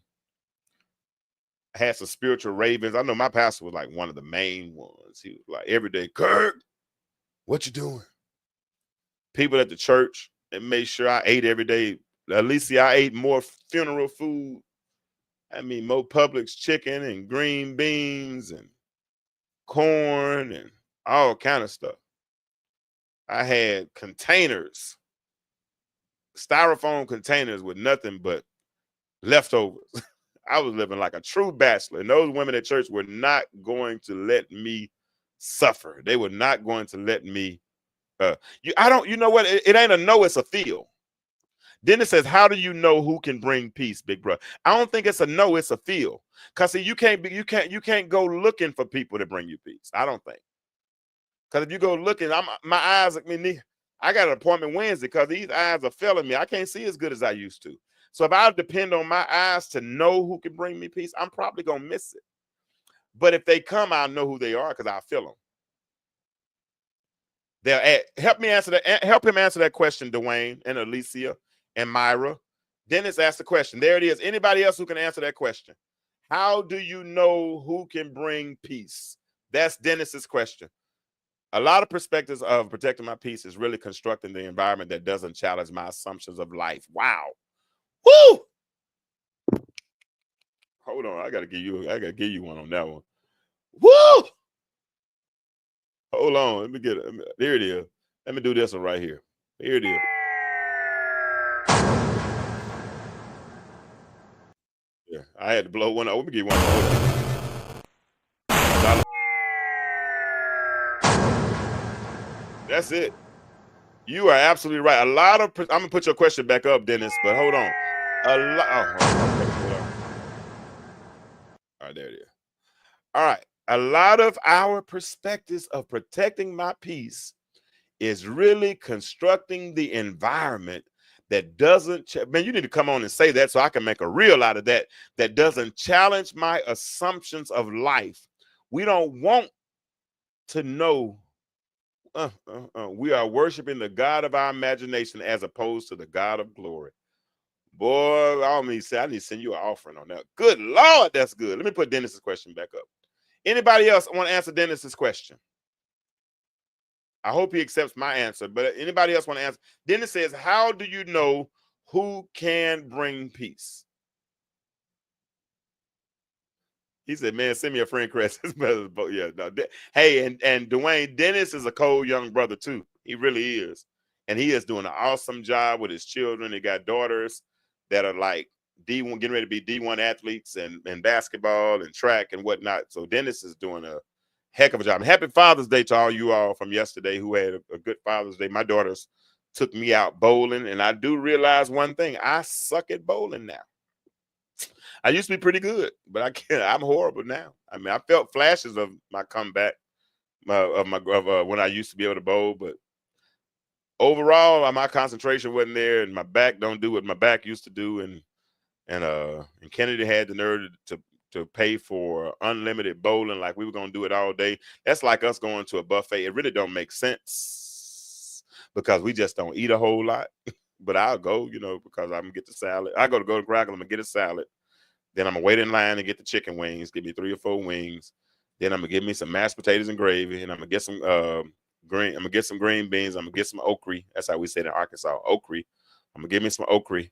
I had some spiritual ravens. I know my pastor was like one of the main ones. He was like, every day, Kirk, what you doing? People at the church that made sure I ate every day. Alicia, I ate more funeral food. I mean, more Publix chicken and green beans and corn and all kind of stuff. I had containers, styrofoam containers with nothing but leftovers. I was living like a true bachelor. And those women at church were not going to let me suffer. They were not going to let me. You know what? It ain't a no, it's a feel. Then it says, how do you know who can bring peace, big brother? I don't think it's a no, it's a feel. Because see, you can't go looking for people to bring you peace. I don't think. Because if you go looking, my eyes, I got an appointment Wednesday because these eyes are failing me. I can't see as good as I used to. So if I depend on my eyes to know who can bring me peace, I'm probably going to miss it. But if they come, I'll know who they are because I feel them. Help him answer that question, Dwayne and Alicia and Myra. Dennis asked the question. There it is. Anybody else who can answer that question? How do you know who can bring peace? That's Dennis's question. A lot of perspectives of protecting my peace is really constructing the environment that doesn't challenge my assumptions of life. Wow. Woo! Hold on. I gotta give you one on that one. Woo! Hold on. Let me get it. There it is. Let me do this one right here. Here it is. Yeah, I had to blow one up. Let me give you one. That's it. You are absolutely right. I'm gonna put your question back up, Dennis, but hold on. Hold on. All right, there it is. All right. A lot of our perspectives of protecting my peace is really constructing the environment that doesn't, man, you need to come on and say that so I can make a reel out of that doesn't challenge my assumptions of life. We don't want to know. We are worshiping the God of our imagination as opposed to the God of glory. Boy, I need to send you an offering on that. Good Lord, that's good. Let me put Dennis's question back up. Anybody else want to answer Dennis's question? I hope he accepts my answer, but anybody else want to answer? Dennis says, how do you know who can bring peace? He said, man, send me a friend request. Yeah, no. Hey, and Dwayne, Dennis is a cold young brother too. He really is. And he is doing an awesome job with his children. He got daughters that are like D1, getting ready to be D1 athletes and basketball and track and whatnot. So Dennis is doing a heck of a job. Happy Father's Day to all you all from yesterday who had a good Father's Day. My daughters took me out bowling, and I do realize one thing. I suck at bowling now. I used to be pretty good, but I'm horrible now. I mean, I felt flashes of my comeback of when I used to be able to bowl, but overall, my concentration wasn't there, and my back don't do what my back used to do. And Kennedy had the nerve to pay for unlimited bowling, like we were gonna do it all day. That's like us going to a buffet. It really don't make sense because we just don't eat a whole lot. but I'll go, because I'm gonna get the salad. I go to Crackle, I'm gonna get a salad. Then I'm gonna wait in line and get the chicken wings. Give me 3 or 4 wings. Then I'm gonna give me some mashed potatoes and gravy, and I'm gonna get some green. I'm gonna get some green beans. I'm gonna get some okra. That's how we say it in Arkansas, okra. I'm gonna give me some okra,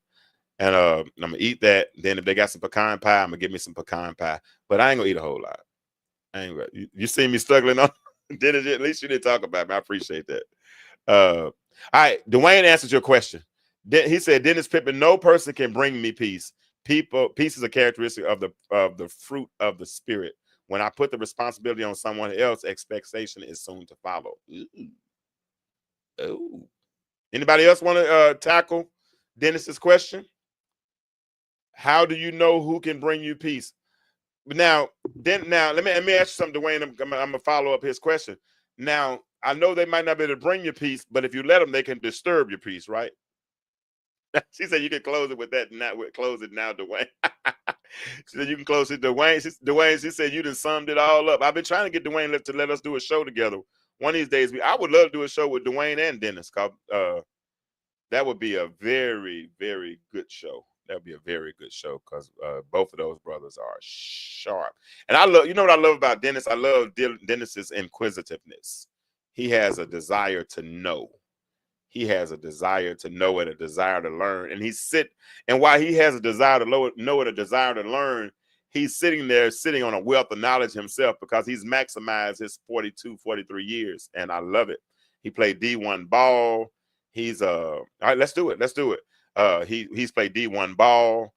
and I'm gonna eat that. Then if they got some pecan pie, I'm gonna give me some pecan pie. But I ain't gonna eat a whole lot. I ain't gonna. You see me struggling on? At least you didn't talk about me. I appreciate that. All right, Dwayne answered your question. He said, Dennis Pippen, no person can bring me peace. Peace is a characteristic of the fruit of the spirit. When I put the responsibility on someone else, expectation is soon to follow. Ooh. Oh. Anybody else want to tackle Dennis's question? How do you know who can bring you peace? Now let me ask you something, Dwayne. I'm gonna follow up his question. Now, I know they might not be able to bring you peace, but if you let them, they can disturb your peace, right? She said you can close it with that. Close it now, Dwayne. She said you can close it, Dwayne. She said you done summed it all up. I've been trying to get Dwayne to let us do a show together. One of these days, I would love to do a show with Dwayne and Dennis. That would be a very, very good show. That would be a very good show because both of those brothers are sharp. And I love, what I love about Dennis? I love Dennis's inquisitiveness. He has a desire to know. He has a desire to know and a desire to learn. And while he has a desire to know and a desire to learn, he's sitting on a wealth of knowledge himself because he's maximized his 42, 43 years. And I love it. He played D1 ball. He's all right, let's do it. He's played D1 ball.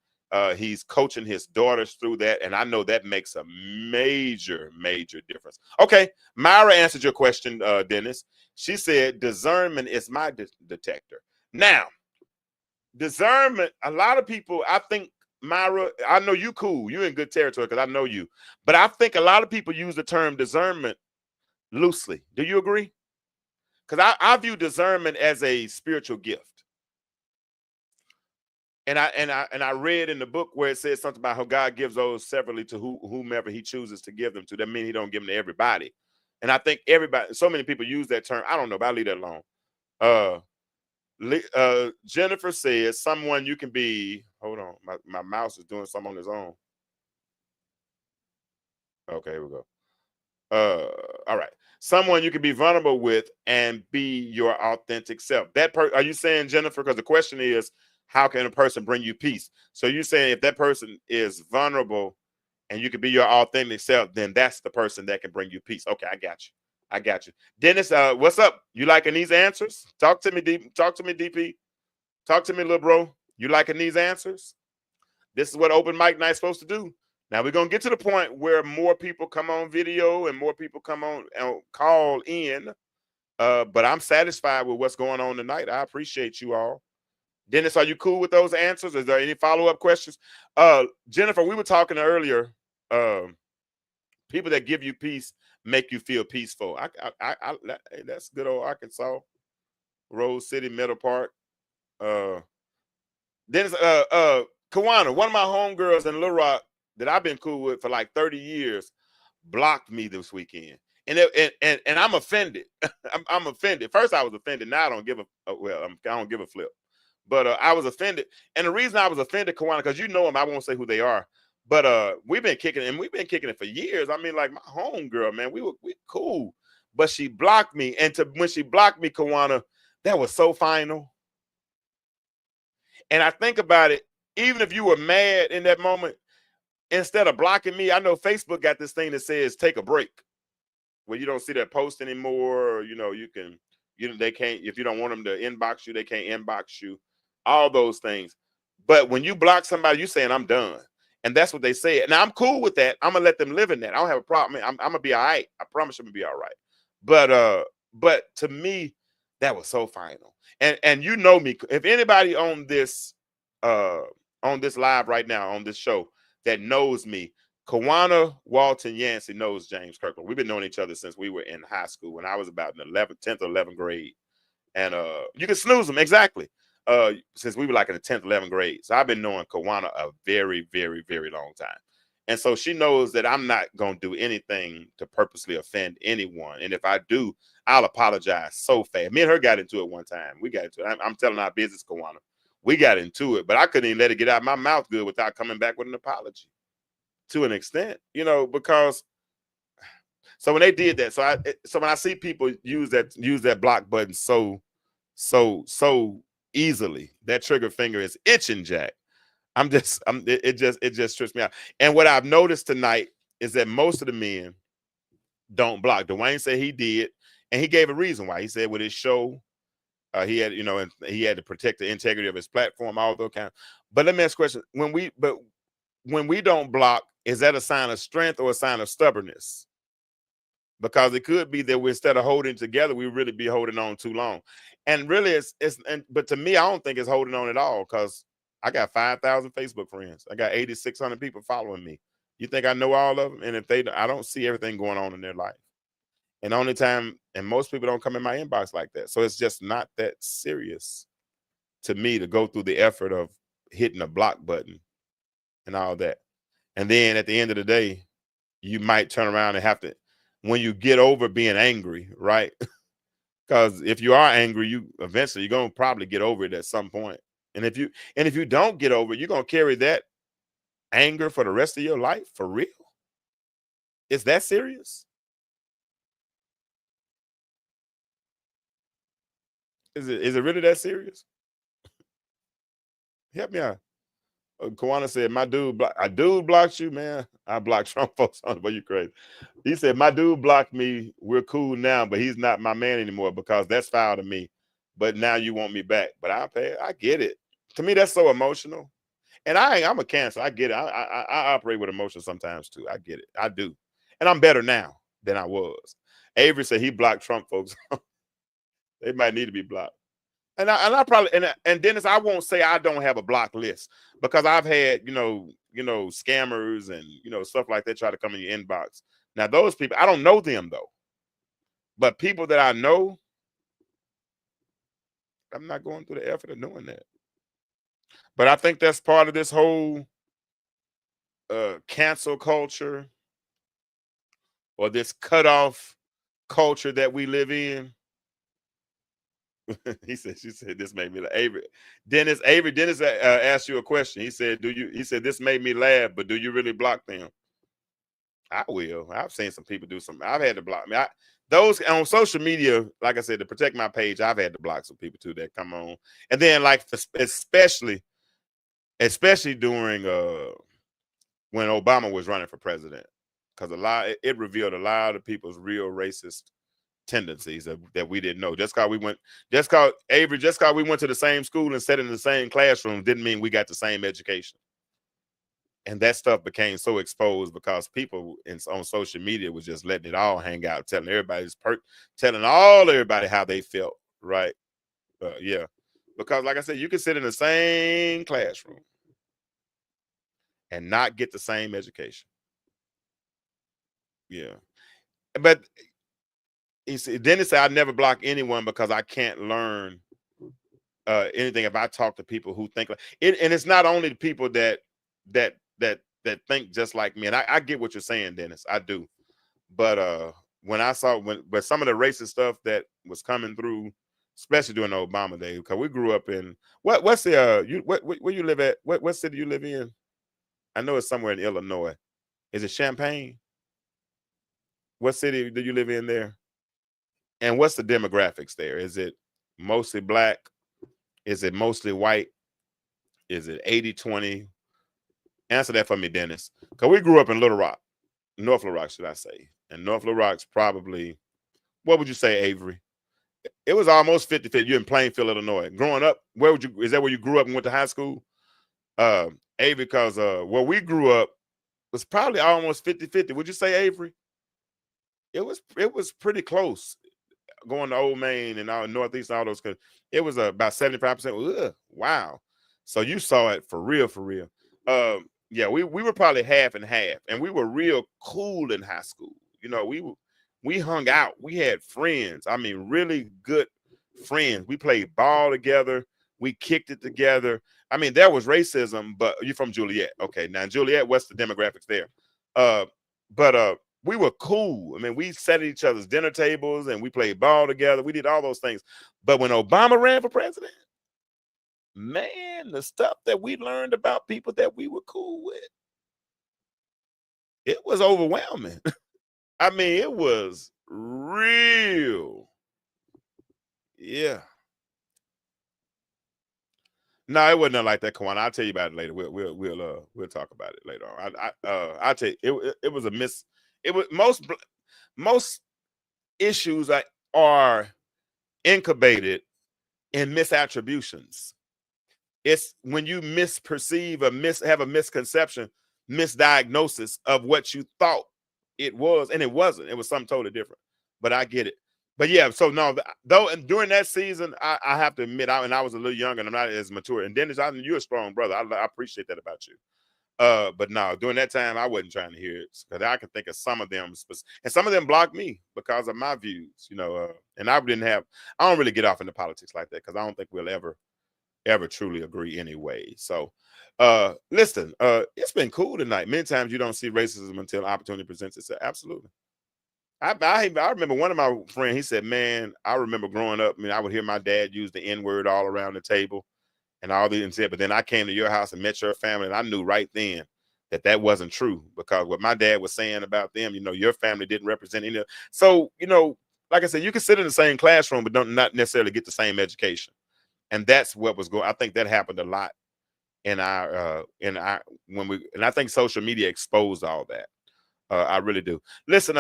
He's coaching his daughters through that, and I know that makes a major, major difference. Okay, Myra answered your question, Dennis. She said discernment is my detector. Now, discernment, a lot of people, I think, Myra, I know you cool. You're in good territory because I know you. But I think a lot of people use the term discernment loosely. Do you agree? Because I view discernment as a spiritual gift. And I read in the book where it says something about how God gives those separately to whomever he chooses to give them to. That means he don't give them to everybody. And I think so many people use that term. I don't know, but I'll leave that alone. Jennifer says someone you can be. Hold on, my mouse is doing something on its own. Okay, here we go. All right. Someone you can be vulnerable with and be your authentic self. Are you saying, Jennifer? Because the question is, how can a person bring you peace? So you're saying if that person is vulnerable and you can be your authentic self, then that's the person that can bring you peace. Okay, I got you. Dennis, what's up? You liking these answers? Talk to me, DP. Talk to me, little bro. You liking these answers? This is what open mic night's supposed to do. Now we're gonna get to the point where more people come on video and more people come on and call in. But I'm satisfied with what's going on tonight. I appreciate you all. Dennis, are you cool with those answers? Is there any follow-up questions? Jennifer, we were talking earlier. People that give you peace make you feel peaceful. That's good old Arkansas, Rose City, Meadow Park. Dennis, Kawana, one of my homegirls in Little Rock that I've been cool with for like 30 years, blocked me this weekend, and I'm offended. I'm offended. First, I was offended. Now I don't give I don't give a flip. But I was offended, and the reason I was offended, Kawana, because you know them, I won't say who they are. But we've been kicking it for years. I mean, like my homegirl, man, we cool, but she blocked me, and when she blocked me, Kawana, that was so final. And I think about it, even if you were mad in that moment, instead of blocking me, I know Facebook got this thing that says take a break, where you don't see that post anymore. Or, they can't, if you don't want them to inbox you, they can't inbox you, all those things. But when you block somebody, you're saying I'm done. And that's what they say. Now I'm cool with that. I'm gonna let them live in that. I don't have a problem. I'm gonna be all right. I promise I'm gonna be all right. But to me, that was so final. And you know me. If anybody on this live right now on this show that knows me, Kawana Walton Yancey knows James Kirkland. We've been knowing each other since we were in high school when I was about in 10th or 11th grade. And you can snooze them, exactly. Since we were like in the 10th, 11th grade. So I've been knowing Kawana a very, very, very long time. And so she knows that I'm not going to do anything to purposely offend anyone. And if I do, I'll apologize so fast. Me and her got into it one time. We got into it. I'm telling our business, Kawana. We got into it, but I couldn't even let it get out of my mouth good without coming back with an apology to an extent, because so when they did that, so when I see people use that block button so easily, that trigger finger is itching, Jack. It just trips me out. And what I've noticed tonight is that most of the men don't block. Dwayne said he did, and he gave a reason why. He said with his show, he had, and he had to protect the integrity of his platform, all those kind. But let me ask a question: when we don't block, is that a sign of strength or a sign of stubbornness? Because it could be that instead of holding together, we really be holding on too long. And really, but to me, I don't think it's holding on at all, because I got 5,000 Facebook friends. I got 8,600 people following me. You think I know all of them? And if I don't see everything going on in their life. And most people don't come in my inbox like that. So it's just not that serious to me to go through the effort of hitting a block button and all that. And then at the end of the day, you might turn around and have to, when you get over being angry, right? Because if you are angry, you're going to probably get over it at some point. And if you don't get over it, you're going to carry that anger for the rest of your life, for real? Is that serious? Is it really that serious? Help me out. Kawana said, my dude blocked you, man. I blocked Trump folks on it, but you crazy. He said, my dude blocked me. We're cool now, but he's not my man anymore because that's foul to me. But now you want me back. But I get it. To me, that's so emotional. And I'm a Cancer. I get it. I operate with emotion sometimes too. I get it. I do. And I'm better now than I was. Avery said he blocked Trump folks. They might need to be blocked. And I probably, and Dennis, I won't say I don't have a block list, because I've had, scammers and, stuff like that try to come in your inbox. Now, those people, I don't know them though, but people that I know, I'm not going through the effort of doing that. But I think that's part of this whole cancel culture, or this cutoff culture that we live in. She said, this made me laugh. Avery Dennis asked you a question. He said, this made me laugh, but do you really block them? I will. I've seen some people do some. I've had to block. Those on social media, like I said, to protect my page, I've had to block some people too that come on. And then especially during when Obama was running for president, because it revealed a lot of people's real racist tendencies that we didn't know. Just because we went to the same school and sat in the same classroom didn't mean we got the same education. And that stuff became so exposed because people on social media was just letting it all hang out, telling everybody how they felt, right? Yeah, because like I said, you can sit in the same classroom and not get the same education. Yeah, but Dennis said, I never block anyone because I can't learn anything if I talk to people who think like it. And it's not only the people that think just like me. And I get what you're saying, Dennis. I do. But when some of the racist stuff that was coming through, especially during the Obama days, because we grew up in where you live at? What city you live in? I know it's somewhere in Illinois. Is it Champaign? What city do you live in there? And what's the demographics there? Is it mostly black? Is it mostly white? Is it 80-20? Answer that for me, Dennis. Because we grew up in Little Rock, North Little Rock, should I say. And North Little Rock's probably, what would you say, Avery? It was almost 50-50. You're in Plainfield, Illinois. Growing up, is that where you grew up and went to high school? Avery, because where we grew up was probably almost 50-50. Would you say, Avery? It was pretty close. Going to Old Main and all Northeast, all those, it was about 75%. Wow. So you saw it for real. Yeah, we were probably half and half, and we were real cool in high school. We hung out. We had friends. I mean, really good friends. We played ball together. We kicked it together. I mean, there was racism, but you're from Juliet. Okay, now Juliet, what's the demographics there? But we were cool. I mean, we sat at each other's dinner tables and we played ball together. We did all those things. But when Obama ran for president, man, the stuff that we learned about people that we were cool with, it was overwhelming. I mean, it was real. Yeah. No, it wasn't like that, Kawan. I'll tell you about it later. We'll talk about it later on. I'll tell you, it was a miss. It was most issues are incubated in misattributions. It's when you misperceive or have a misconception, misdiagnosis of what you thought it was, and it wasn't. It was something totally different. But I get it. But yeah, so no, though, and during that season, I have to admit, I was a little younger and I'm not as mature. And Dennis, you're a strong brother. I appreciate that about you. But no, during that time, I wasn't trying to hear it because I can think of some of them, and some of them blocked me because of my views, you know. And I don't really get off into politics like that because I don't think we'll ever truly agree anyway. So, listen, it's been cool tonight. Many times you don't see racism until opportunity presents itself. Absolutely. I remember one of my friends, he said, man, I remember growing up, I mean, I would hear my dad use the N-word all around the table and all these and said, but then I came to your house and met your family, and I knew right then that wasn't true because what my dad was saying about them, you know, your family didn't represent any. So, you know, like I said, you can sit in the same classroom, but not necessarily get the same education. And that's what was going. I think that happened a lot and I think social media exposed all that. I really do. Listen,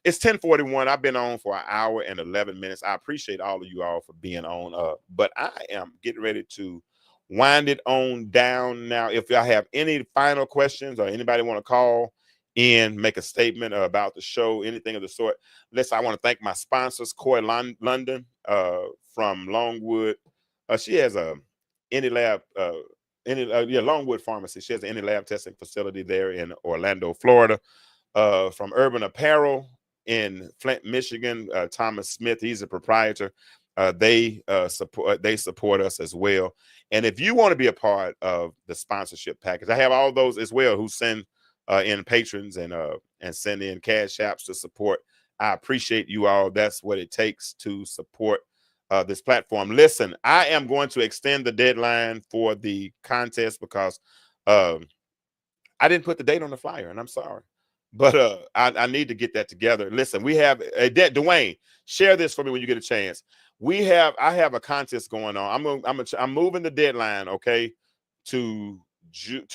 it's 10:41. I've been on for an hour and 11 minutes. I appreciate all of you all for being on. But I am getting ready to wind it on down now. If y'all have any final questions or anybody want to call in, make a statement about the show, anything of the sort, listen, I want to thank my sponsors, Coy London from Longwood. She has a Longwood Pharmacy. She has an any lab testing facility there in Orlando, Florida. From Urban Apparel in Flint, Michigan, Thomas Smith, he's a proprietor. They support us as well. And if you want to be a part of the sponsorship package, I have all those as well who send in patrons and send in cash apps to support. I appreciate you all. That's what it takes to support this platform. Listen, I am going to extend the deadline for the contest because I didn't put the date on the flyer, and I'm sorry. But I need to get that together. Listen, we have Dwayne, share this for me when you get a chance. I have a contest going on. I'm moving the deadline, okay, to July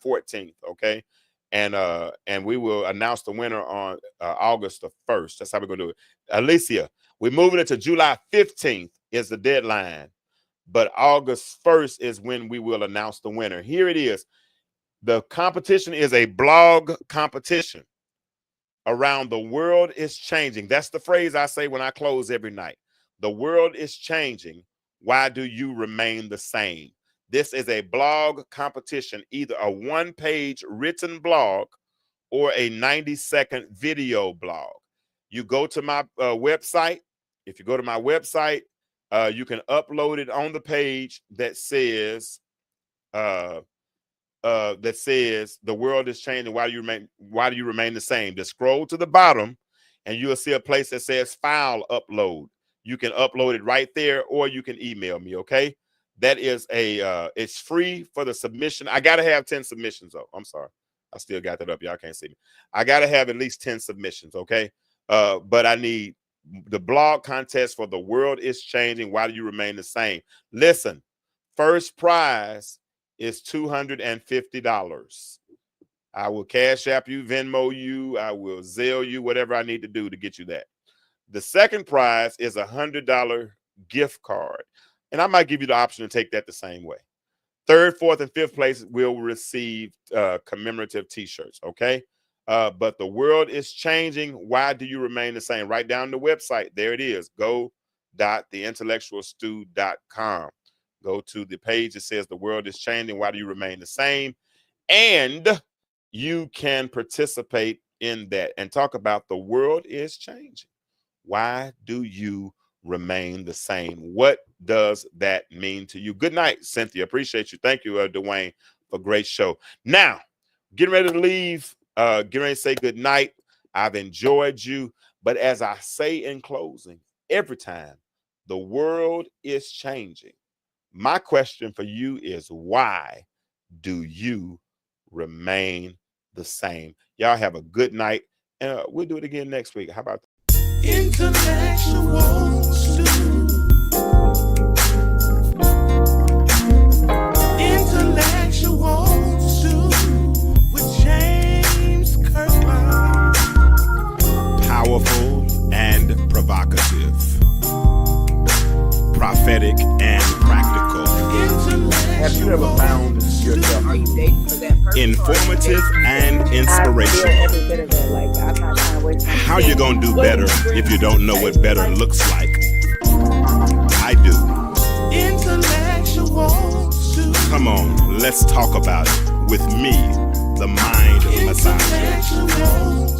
14th, okay, and we will announce the winner on August the 1st. That's how we're gonna do it. Alicia, we're moving it to July 15th is the deadline, but August 1st is when we will announce the winner. Here it is. The competition is a blog competition. Around the world is changing. That's the phrase I say when I close every night. The world is changing. Why do you remain the same? This is a blog competition, either a one-page written blog or a 90-second video blog. You go to my website. If you go to my website, you can upload it on the page that says the world is changing. Why do you remain the same? Just scroll to the bottom and you'll see a place that says file upload. You can upload it right there, or you can email me. Okay. That is it's free for the submission. I got to have 10 submissions though. I'm sorry. I still got that up. Y'all can't see me. I got to have at least 10 submissions. Okay. But I need the blog contest for the world is changing. Why do you remain the same? Listen, first prize is $250. I will Cash App you, Venmo you, I will Zelle you, whatever I need to do to get you that. The second prize is $100 gift card, and I might give you the option to take that the same way. Third, fourth, and fifth place will receive commemorative T-shirts. Okay, but the world is changing. Why do you remain the same? Write down the website. There it is. go.theintellectualstew.com. Go to the page that says the world is changing. Why do you remain the same? And you can participate in that and talk about the world is changing. Why do you remain the same? What does that mean to you? Good night, Cynthia. Appreciate you. Thank you, Dwayne, for a great show. Now, Getting ready to leave. Getting ready to say good night. I've enjoyed you. But as I say in closing, every time the world is changing, my question for you is, why do you remain the same? Y'all have a good night. And we'll do it again next week. How about that? Intellectual stew. Intellectual stew with James Kirkland. Powerful and provocative, prophetic and practical, Have you ever found yourself? Are you dating for that person? informative and I feel inspirational. every bit of it. Like, I'm not trying to waste my How you gonna do better if you don't know what better looks like? I do. Intellectual stew. Come on, let's talk about it with me, the mind massager. Intellectual